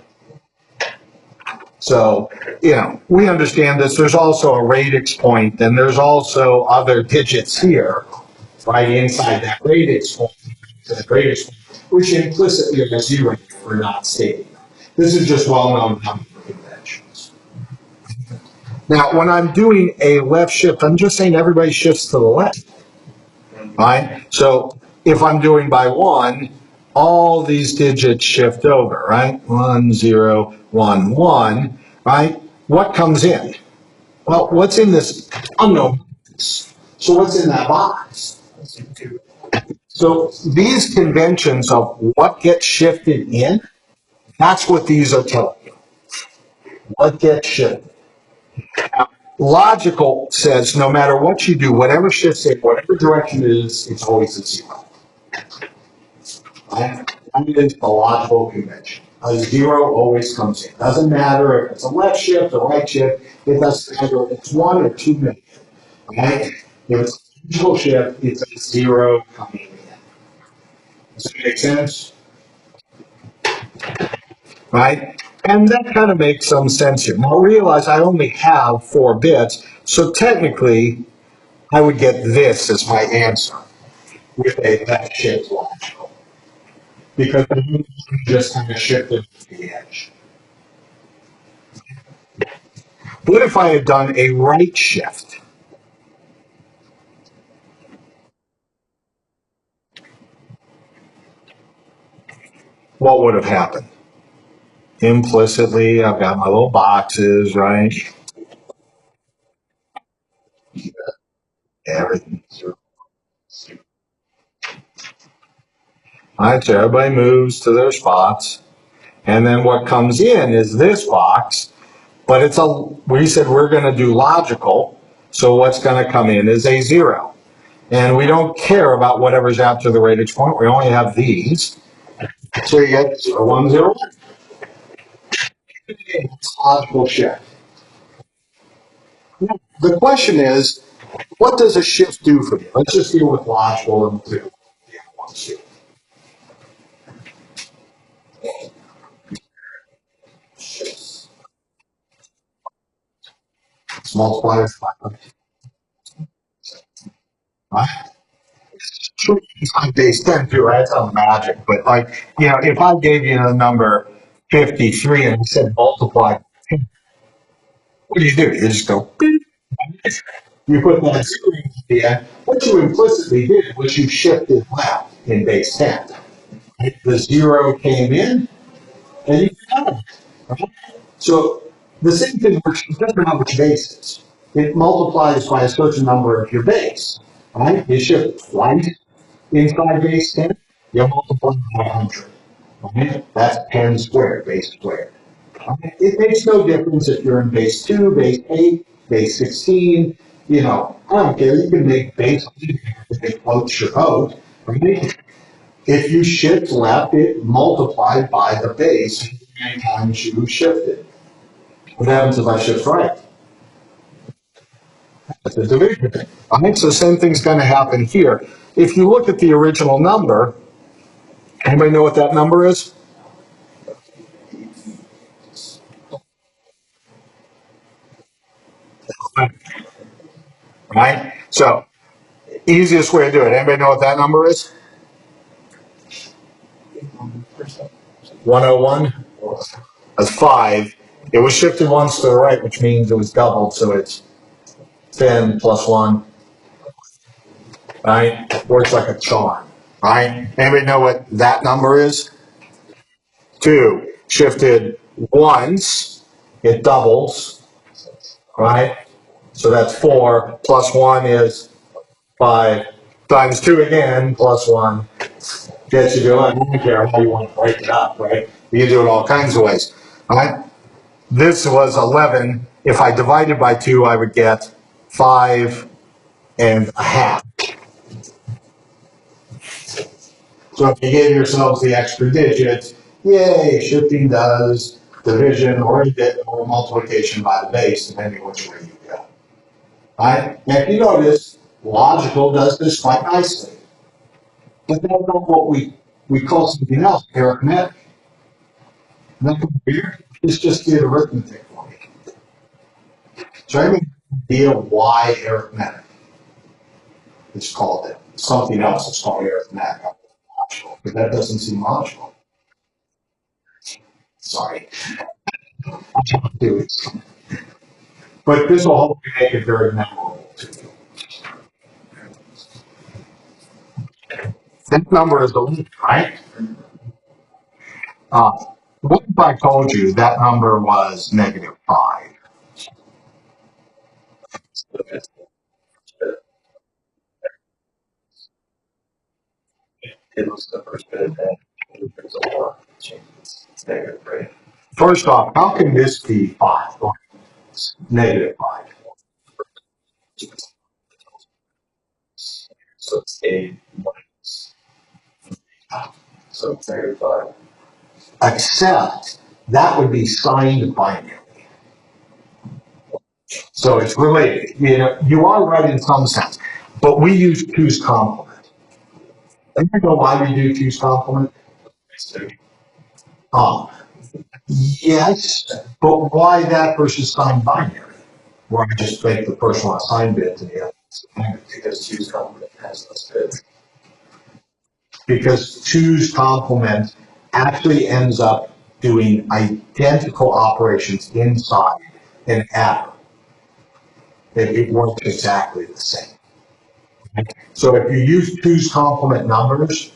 [SPEAKER 1] So, you know, we understand this. There's also a radix point, and there's also other digits here, right, inside that radix point, that radix point, which implicitly are zero if we're not stating them. This is just well-known number conventions. Now, when I'm doing a left shift, I'm just saying everybody shifts to the left, right? So if I'm doing by 1, all these digits shift over, right? 1, 0, 1, 1, right? What comes in? Well, what's in this unknown box? So what's in that box? So these conventions of what gets shifted in, that's what these are telling you. What gets shifted. Now, logical says no matter what you do, whatever shifts in, whatever direction it is, it's always a zero. Right? That is the logical convention. A zero always comes in. Doesn't matter if it's a left shift or right shift. It doesn't matter if it's 1 or 2 million. Right? If it's a logical shift, it's a zero coming in. Does that make sense? Right? And that kind of makes some sense here. Now realize I only have 4 bits, so technically I would get this as my answer with a left shift logical. Because I just kind of shifted to the edge. What if I had done a right shift? What would have happened? Implicitly, I've got my little boxes, right? Everything's all right, so everybody moves to their spots. And then what comes in is this box, but we said we're going to do logical. So what's going to come in is a 0. And we don't care about whatever's after the radix point. We only have these. So you get 0, 1, 0, 1. It's logical shift. The question is, what does a shift do for you? Let's just deal with logical and clear. Multipliers by right? Sure, it's on base 10 too, right? It's on magic. But like, you know, if I gave you the number 53 and I said multiply, what do? You just go, beep. You put that 0 in the end. What you implicitly did was you shifted left in base 10. The 0 came in and you got it. Right? So the same thing works, it doesn't matter which bases. It multiplies by a certain number of your base. Right? You shift twice inside base 10, you multiply by 100. Okay? That's 10 squared, base squared. Okay? It makes no difference if you're in base 2, base 8, base 16. You know, I don't care. You can make base if it floats your boat. Right? If you shift left, it multiplied by the base how many times you shifted. What happens if I shift right? That's a division. All right, so the same thing's going to happen here. If you look at the original number, anybody know what that number is? Right? So, easiest way to do it. Anybody know what that number is? 101? That's 5. It was shifted once to the right, which means it was doubled, so it's 10 plus 1. Right? Works like a charm. Right? Anybody know what that number is? 2. Shifted once, it doubles. Right? So that's 4, plus 1 is 5, times 2 again, plus 1. Gets you doing, I don't care how you want to break it up, right? You can do it all kinds of ways. All right? This was 11. If I divided by 2, I would get 5.5. So if you gave yourselves the extra digits, yay, shifting does division or multiplication by the base, depending which way you go. Right? And if you notice, logical does this quite nicely. But that's not what we call something else, arithmetic. Nothing weird. It's just did arithmetic for me. So I have an idea why arithmetic is called it. Something else is called arithmetic. Logical, but that doesn't seem logical. Sorry. But this will hopefully make it very memorable to you. This number is the lead, right? Uh, what if I told you that number was -5?
[SPEAKER 2] It was the first bit of that. There's a lot of changes. It's negative, right?
[SPEAKER 1] First off, how can this be 5? -5.
[SPEAKER 2] So it's A minus. So it's -5.
[SPEAKER 1] Except that would be signed binary. So it's related. You know, you are right in some sense, but we use two's complement. Do you know why we do two's complement? Um, yes, but why that versus signed binary? Where I just make the first one a signed bit and the other.
[SPEAKER 2] Because two's complement has less bits.
[SPEAKER 1] Because two's complement actually ends up doing identical operations inside an adder. It works exactly the same. So if you use two's complement numbers,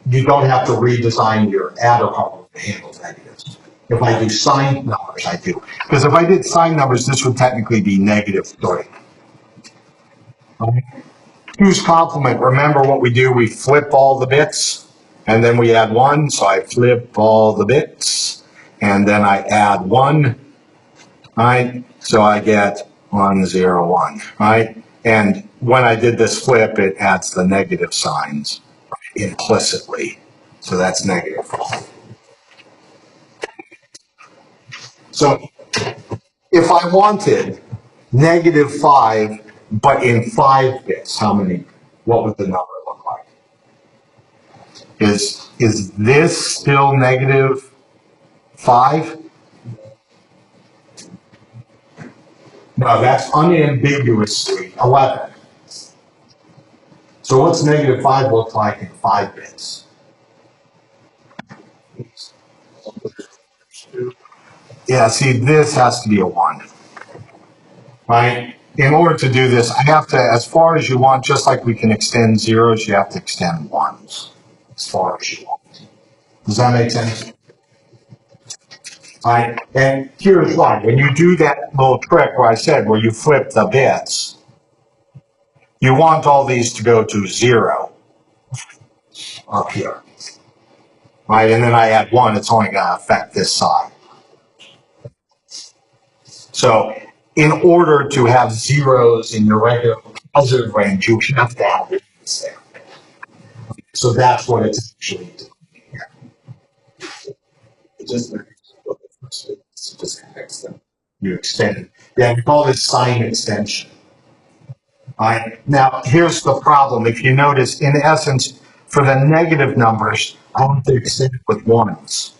[SPEAKER 1] you don't have to redesign your adder problem to handle negatives. If I do signed numbers, I do. Because if I did signed numbers, this would technically be -3. Two's complement, remember what we do? We flip all the bits and then we add 1. So I flip all the bits and then I add 1. Right? So I get 1, 0, 1. Right? And when I did this flip, it adds the negative signs implicitly. So that's -5. So if I wanted -5, but in 5 bits, what would the number look like? Is this still -5? No, that's unambiguously 11. So what's -5 look like in 5 bits? Yeah, see, this has to be a 1, right? In order to do this, I have to, as far as you want, just like we can extend zeros, you have to extend ones as far as you want. Does that make sense? Right? And here's why. When you do that little trick where I said where you flip the bits, you want all these to go to 0 up here. Right? And then I add 1, it's only going to affect this side. So in order to have zeros in your regular positive range, you have to have this there. So that's what it's actually doing here.
[SPEAKER 2] It just connects them.
[SPEAKER 1] You extend it. Yeah, we call this sign extension. All right. Now, here's the problem. If you notice, in essence, for the negative numbers, I want to extend it with ones.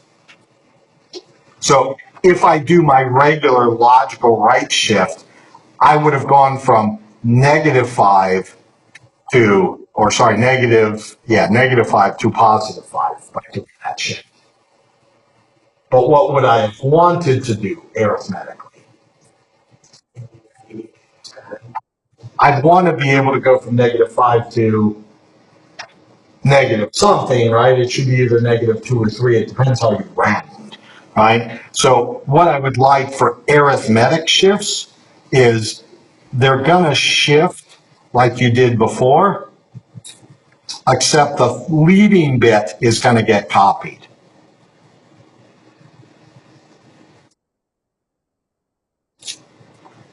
[SPEAKER 1] So if I do my regular logical right shift, I would have gone from -5 to, or sorry, -5 to +5 by doing that shift. But what would I have wanted to do arithmetically? I'd want to be able to go from -5 to negative something, right? It should be either -2 or 3. It depends how you round, right? So what I would like for arithmetic shifts is they're going to shift like you did before, except the leading bit is going to get copied.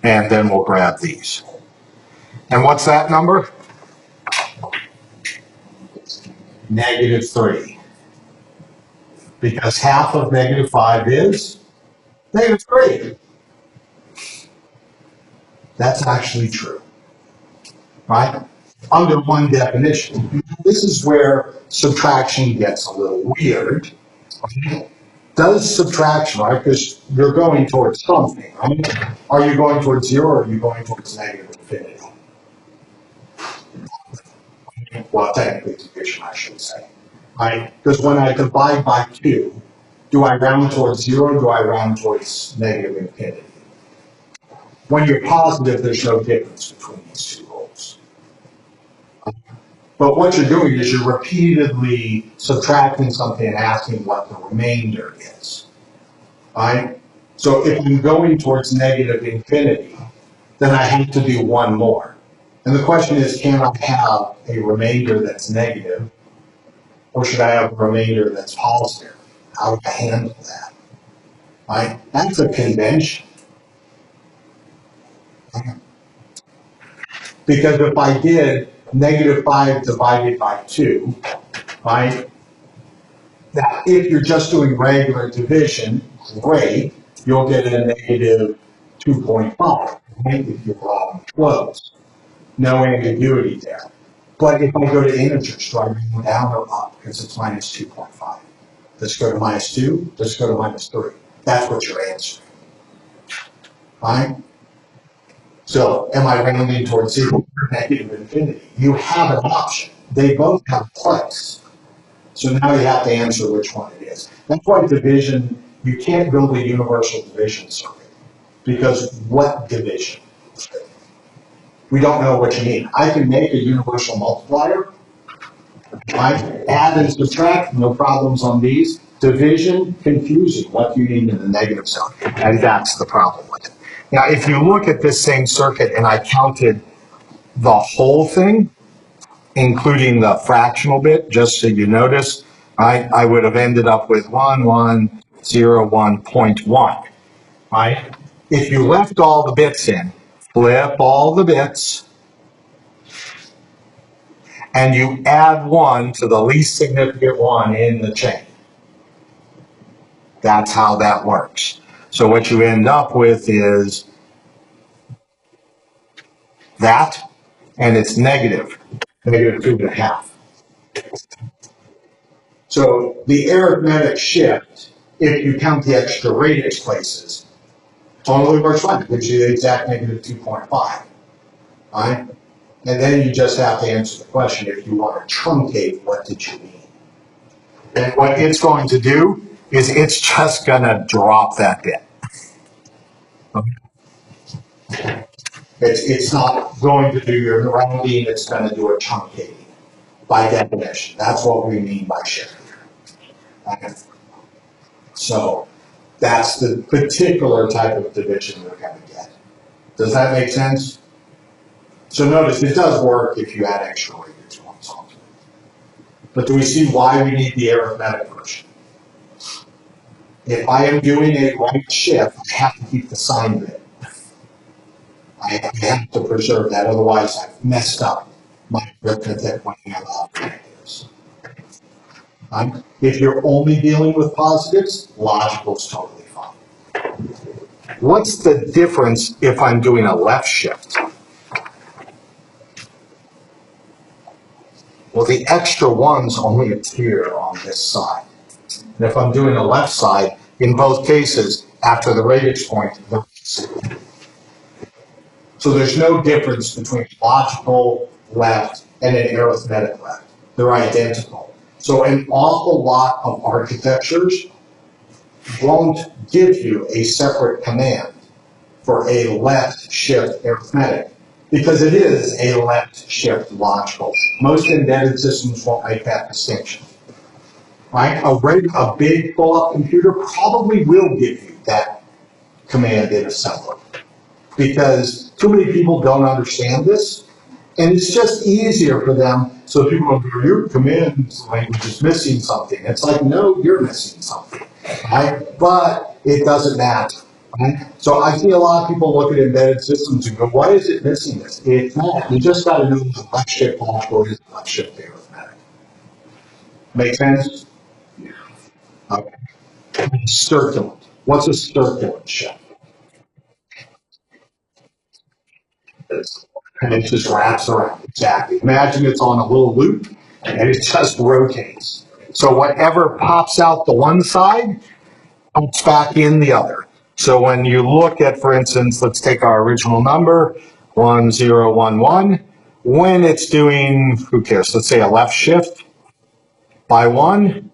[SPEAKER 1] And then we'll grab these. And what's that number? -3. Because half of -5 is -3. That's actually true, right? Under one definition. This is where subtraction gets a little weird. Does subtraction, right? Because you're going towards something, right? Are you going towards 0 or are you going towards negative infinity? Well, technically division, I should say. Right? Because when I divide by 2, do I round towards 0 or do I round towards negative infinity? When you're positive, there's no difference between these two rules. But what you're doing is you're repeatedly subtracting something and asking what the remainder is. Right? So if I'm going towards negative infinity, then I have to do one more. And the question is, can I have a remainder that's negative, or should I have a remainder that's positive? How do I handle that? Right? That's a convention. Because if I did -5 divided by 2, right? Now, if you're just doing regular division, great, you'll get a -2.5, right? If you're close. No ambiguity there. But if I go to integers, do I bring them down or up? Because it's -2.5. Let's go to -2, let's go to -3. That's what you're answering. Right? So am I rounding towards 0 or negative infinity? You have an option. They both have a place. So now you have to answer which one it is. That's why division, you can't build a universal division circuit. Because what division? We don't know what you mean. I can make a universal multiplier. Right? Add and subtract, no problems on these. Division, confusing. What do you need in the negative side? And that's the problem with it. Now, if you look at this same circuit and I counted the whole thing, including the fractional bit, just so you notice, right, I would have ended up with 1101.1, right? If you left all the bits in, flip all the bits, and you add 1 to the least significant one in the chain. That's how that works. So what you end up with is that, and it's -2.5. So the arithmetic shift, if you count the extra radix places, totally works fine. It gives you the exact -2.5. Right? And then you just have to answer the question if you want to truncate, what did you mean? And what it's going to do is it's just going to drop that bit. It's not going to do your rounding, it's going to do a truncating by definition. That's what we mean by shift. Okay. So that's the particular type of division we're going to get. Does that make sense? So notice it does work if you add extra radix points onto it. But do we see why we need the arithmetic version? If I am doing a right shift, I have to keep the sign bit. I have to preserve that, otherwise I've messed up my arithmetic when I have negatives. If you're only dealing with positives, logical is totally fine. What's the difference if I'm doing a left shift? Well, the extra ones only appear on this side. And if I'm doing the left side, in both cases, after the radix point, so there's no difference between logical left and an arithmetic left. They're identical. So an awful lot of architectures won't give you a separate command for a left shift arithmetic because it is a left shift logical. Most embedded systems won't make that distinction. Right? A big pull-up computer probably will give you that command in assembly because too many people don't understand this, and it's just easier for them. So people go, your command language is missing something. It's like, no, you're missing something, right? But it doesn't matter. Right? So I see a lot of people look at embedded systems and go, why is it missing this? It's not. You just got to know the left shift dashboard is left shift arithmetic. Make sense? Okay. Circulant. What's a circulant shift? And it just wraps around. Exactly. Imagine it's on a little loop and it just rotates. So whatever pops out the one side pops back in the other. So when you look at, for instance, let's take our original number, 1011. When it's doing, who cares, let's say a left shift by one,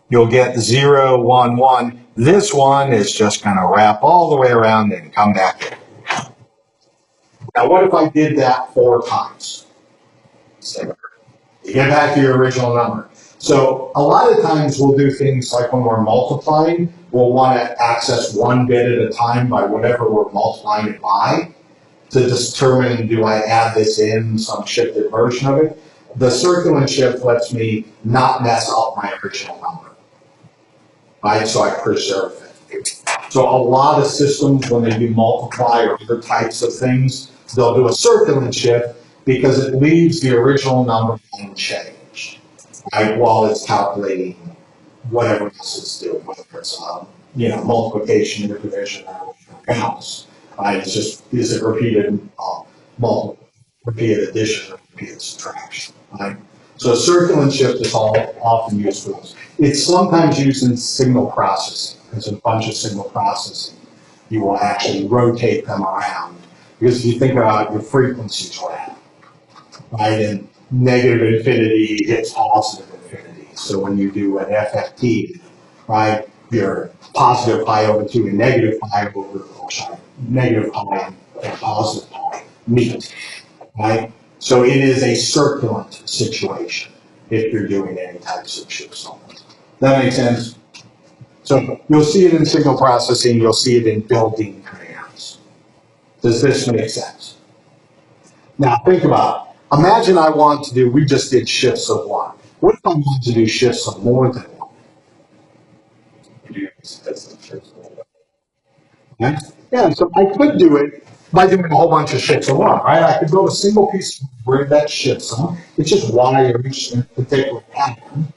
[SPEAKER 1] you'll get 011. This one is just going to wrap all the way around and come back. Now, what if I did that 4 times? You get back to your original number. So a lot of times we'll do things like when we're multiplying, we'll want to access one bit at a time by whatever we're multiplying it by to determine, do I add this in some shifted version of it? The circulant shift lets me not mess up my original number, right? So I preserve it. So a lot of systems, when they do multiply or other types of things, they'll do a circulant shift because it leaves the original number unchanged, right? While it's calculating whatever else it's doing, whether it's multiplication or division or else. Right? It's just, is it repeated repeated addition or repeated subtraction, right? So circulant shift is often used for those. It's sometimes used in signal processing. There's a bunch of signal processing. You will actually rotate them around. Because if you think about your frequencies graph, right, and negative infinity hits positive infinity. So when you do an FFT, right, your positive pi over 2 and negative pi over, negative pi and positive pi meet, right? So it is a circulant situation if you're doing any types of shift solvers. That makes sense? So you'll see it in signal processing, you'll see it in building commands. Does this make sense? Now think about it. Imagine I want to do, we just did shifts of 1. What if I want to do shifts of more than 1? Okay? Yeah, so I could do it by doing a whole bunch of shifts of 1, right? I could build a single piece of where that shifts on. It's just wires in a particular pattern.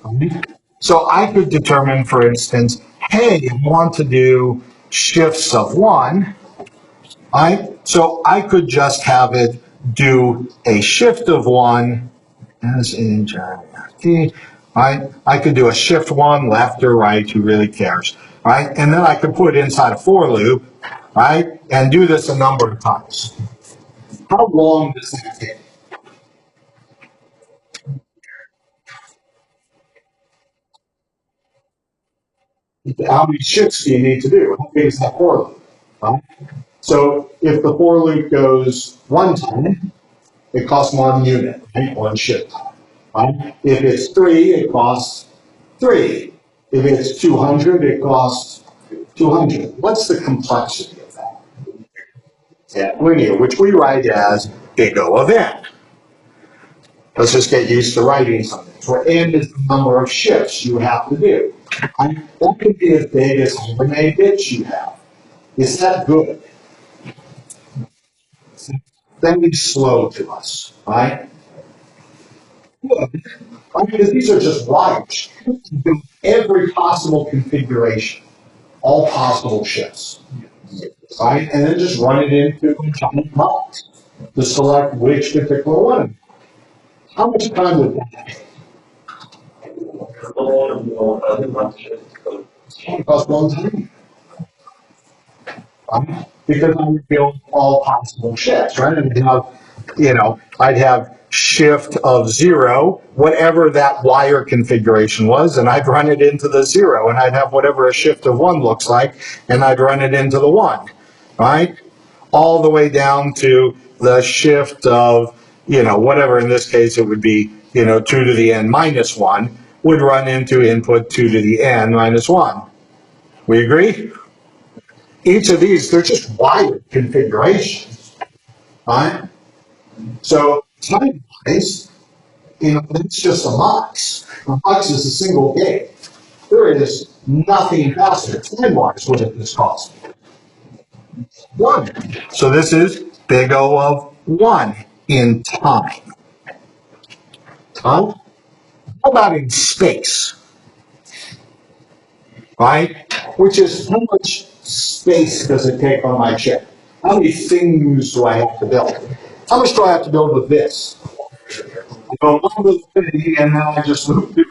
[SPEAKER 1] Right? So I could determine, for instance, hey, I want to do shifts of 1, right? So I could just have it do a shift of 1 as in T, right? I could do a shift 1 left or right, who really cares, right? And then I could put it inside a for loop, right? And do this a number of times. How long does that take? How many shifts do you need to do? How big is that for loop? Right? So if the for loop goes 1 time, it costs 1 unit, right? 1 shift time. Right? If it's 3, it costs 3. If it's 200, it costs 200. What's the complexity of that? Yeah, linear, which we write as big O of n. Let's just get used to writing something. So n is the number of shifts you have to do. And that could be as big as how many bits you have. Is that good? Then be slow to us, right? Good. Because these are just wires. You can do every possible configuration, all possible shifts, right? And then just run it into a giant box to select which particular one. How much time would that take? It costs 1 time. Because I would build all possible shifts, right? And I'd have shift of 0, whatever that wire configuration was, and I'd run it into the 0, and I'd have whatever a shift of 1 looks like, and I'd run it into the 1, right? All the way down to the shift of, whatever, in this case it would be, 2 to the n minus 1, would run into input 2 to the n minus 1. We agree? Each of these, they're just wired configurations, right? So time-wise, it's just a mux. A mux is a single gate. There is nothing faster. Time-wise, what did this cost me? 1. So this is big O of 1 in time. How about in space? Right? Which is how much space does it take on my chip? How many things do I have to build? How much do I have to build with this? I go one little thing and then I just move it.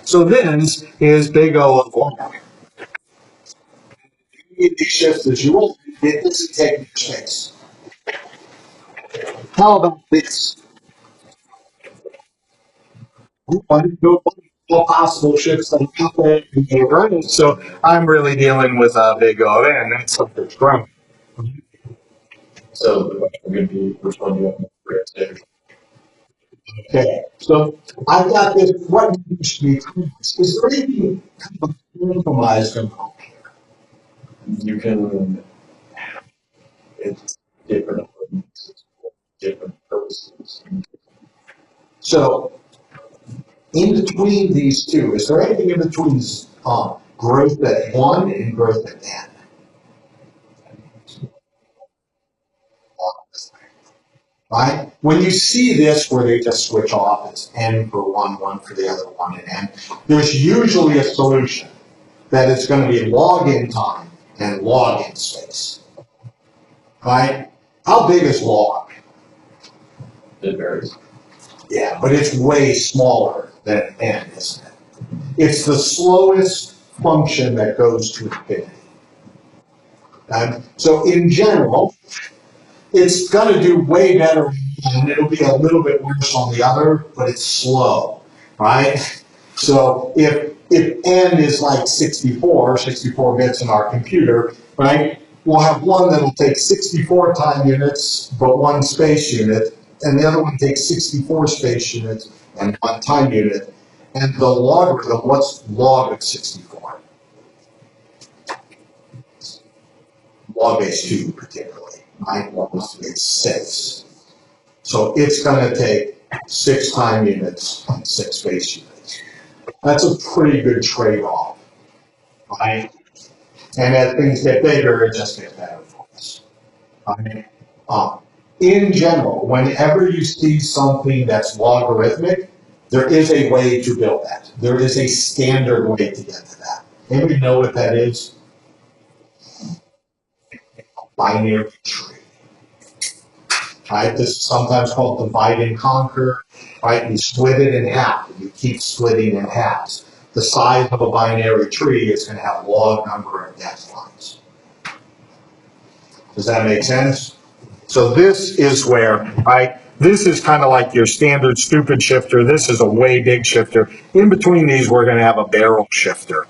[SPEAKER 1] So this is big O of 1. You need these shifts as you want. It doesn't take much space. How about this? One, no all possible shifts that happen in the running. So I'm really dealing with a big O, and that's something that's growing.
[SPEAKER 2] So the question would be, which one do you want to take?
[SPEAKER 1] Okay, so I've got this, what needs to be, is there anything compromised about?
[SPEAKER 2] You can, it's different, different purposes.
[SPEAKER 1] So, in between these two, is there anything in between, growth at 1 and growth at n? Right? When you see this where they just switch off, it's n for one, 1 for the other, 1 and n, there's usually a solution that it's going to be log in time and log in space. Right? How big is log?
[SPEAKER 2] It varies.
[SPEAKER 1] Yeah, but it's way smaller than n, isn't it? It's the slowest function that goes to infinity. So in general, it's going to do way better, and it'll be a little bit worse on the other, but it's slow, right? So if n is like 64 bits in our computer, right? We'll have one that'll take 64 time units, but 1 space unit, and the other one takes 64 space units and 1 time unit. And the logarithm, what's log of 64? Log base 2 particularly, right? Log base 6. So it's going to take 6 time units and 6 space units. That's a pretty good trade-off, right? And as things get bigger, it just gets better for us. Right? In general, whenever you see something that's logarithmic, there is a way to build that. There is a standard way to get to that. Anybody know what that is? Binary tree. Right? This is sometimes called divide and conquer. Right? You split it in half. And you keep splitting in halves. The size of a binary tree is going to have log number of next lines. Does that make sense? So this is where, right? This is kind of like your standard stupid shifter. This is a way big shifter. In between these, we're going to have a barrel shifter,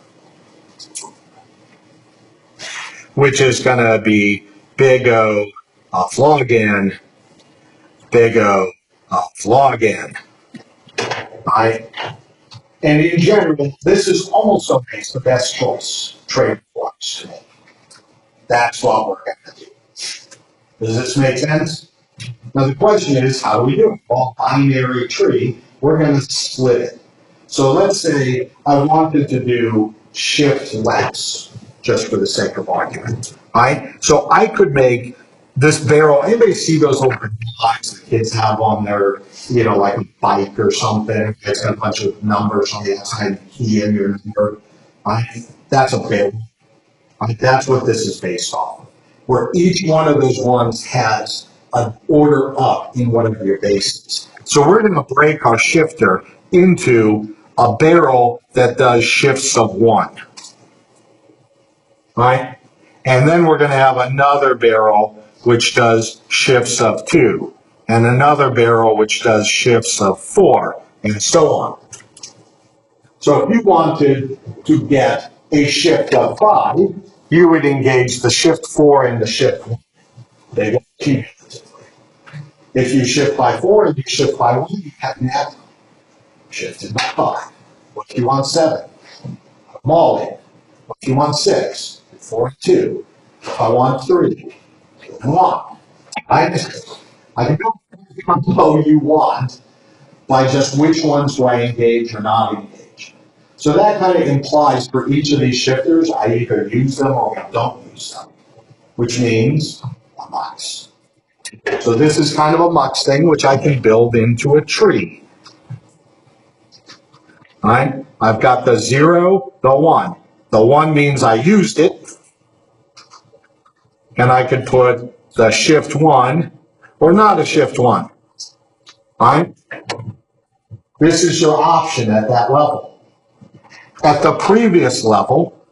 [SPEAKER 1] which is going to be big O of log n, big O of log n, right? And in general, this is almost always the best choice trade-wise to me. That's what we're going to do. Does this make sense? Now the question is, how do we do it? Well, binary tree, we're going to split it. So let's say I wanted to do shift less, just for the sake of argument, right? So I could make this barrel, anybody see those little blocks that kids have on their, like a bike or something? It's got a bunch of numbers on the outside, key in your number, right? That's a barrel. Right? That's what this is based off of, where each one of those ones has an order up in one of your bases. So we're going to break our shifter into a barrel that does shifts of 1, right? And then we're going to have another barrel which does shifts of 2, and another barrel which does shifts of 4, and so on. So if you wanted to get a shift of 5, you would engage the shift 4 and the shift 1. They don't keep it. If you shift by 4 and you shift by 1, you have net shifted by 5. What if you want 7? Put them all in. What if you want 6? 4 and 2. If I want 3, put them 1. I can go how you want by just which ones do I engage or not engage. So that kind of implies for each of these shifters, I either use them or I don't use them, which means a mux. So this is kind of a mux thing, which I can build into a tree. All right, I've got the 0, the 1. The 1 means I used it, and I could put the shift 1 or not a shift 1. All right, this is your option at that level. At the previous level,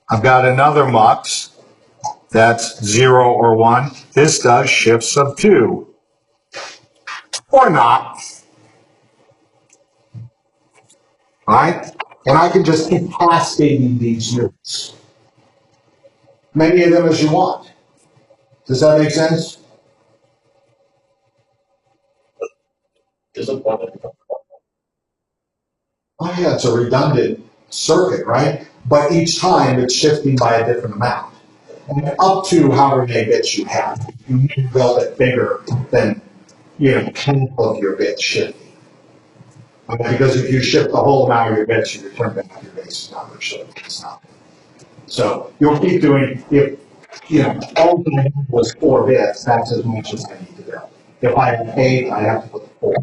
[SPEAKER 1] I've got another mux that's 0 or 1. This does shifts of 2 or not. All right, and I can just keep cascading these units, many of them as you want. Does that make sense?
[SPEAKER 2] Disappointed.
[SPEAKER 1] Oh yeah, it's a redundant circuit, right? But each time it's shifting by a different amount. And up to however many bits you have. You need to build it bigger than, half of your bits shifting. Because if you shift the whole amount of your bits, you return back your base number, so it's not. So you'll keep doing, if, all I had was 4 bits, that's as much as I need to build. If I had 8, I have to put 4,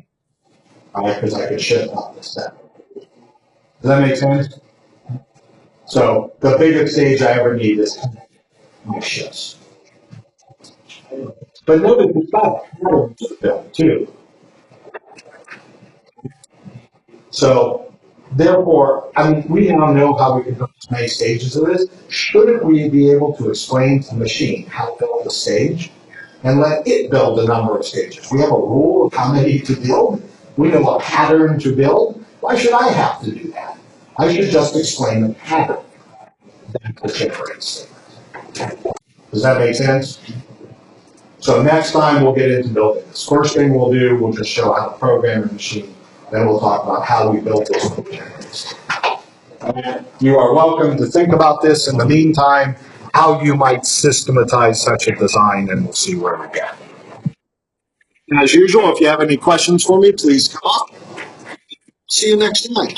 [SPEAKER 1] right? Because I could shift up to 7. Does that make sense? So the biggest stage I ever need is my shifts. But notice it's got patterns to build too. So therefore, we now know how we can build as many stages of this. Shouldn't we be able to explain to the machine how to build a stage and let it build a number of stages? We have a rule of how many to build. We know a pattern to build. Why should I have to do that? I should just explain the pattern that will generate statement. Does that make sense? So next time we'll get into building this. First thing we'll do, we'll just show how to program the machine. Then we'll talk about how we built this generators. You are welcome to think about this in the meantime, how you might systematize such a design, and we'll see where we get. And as usual, if you have any questions for me, please come up. See you next time.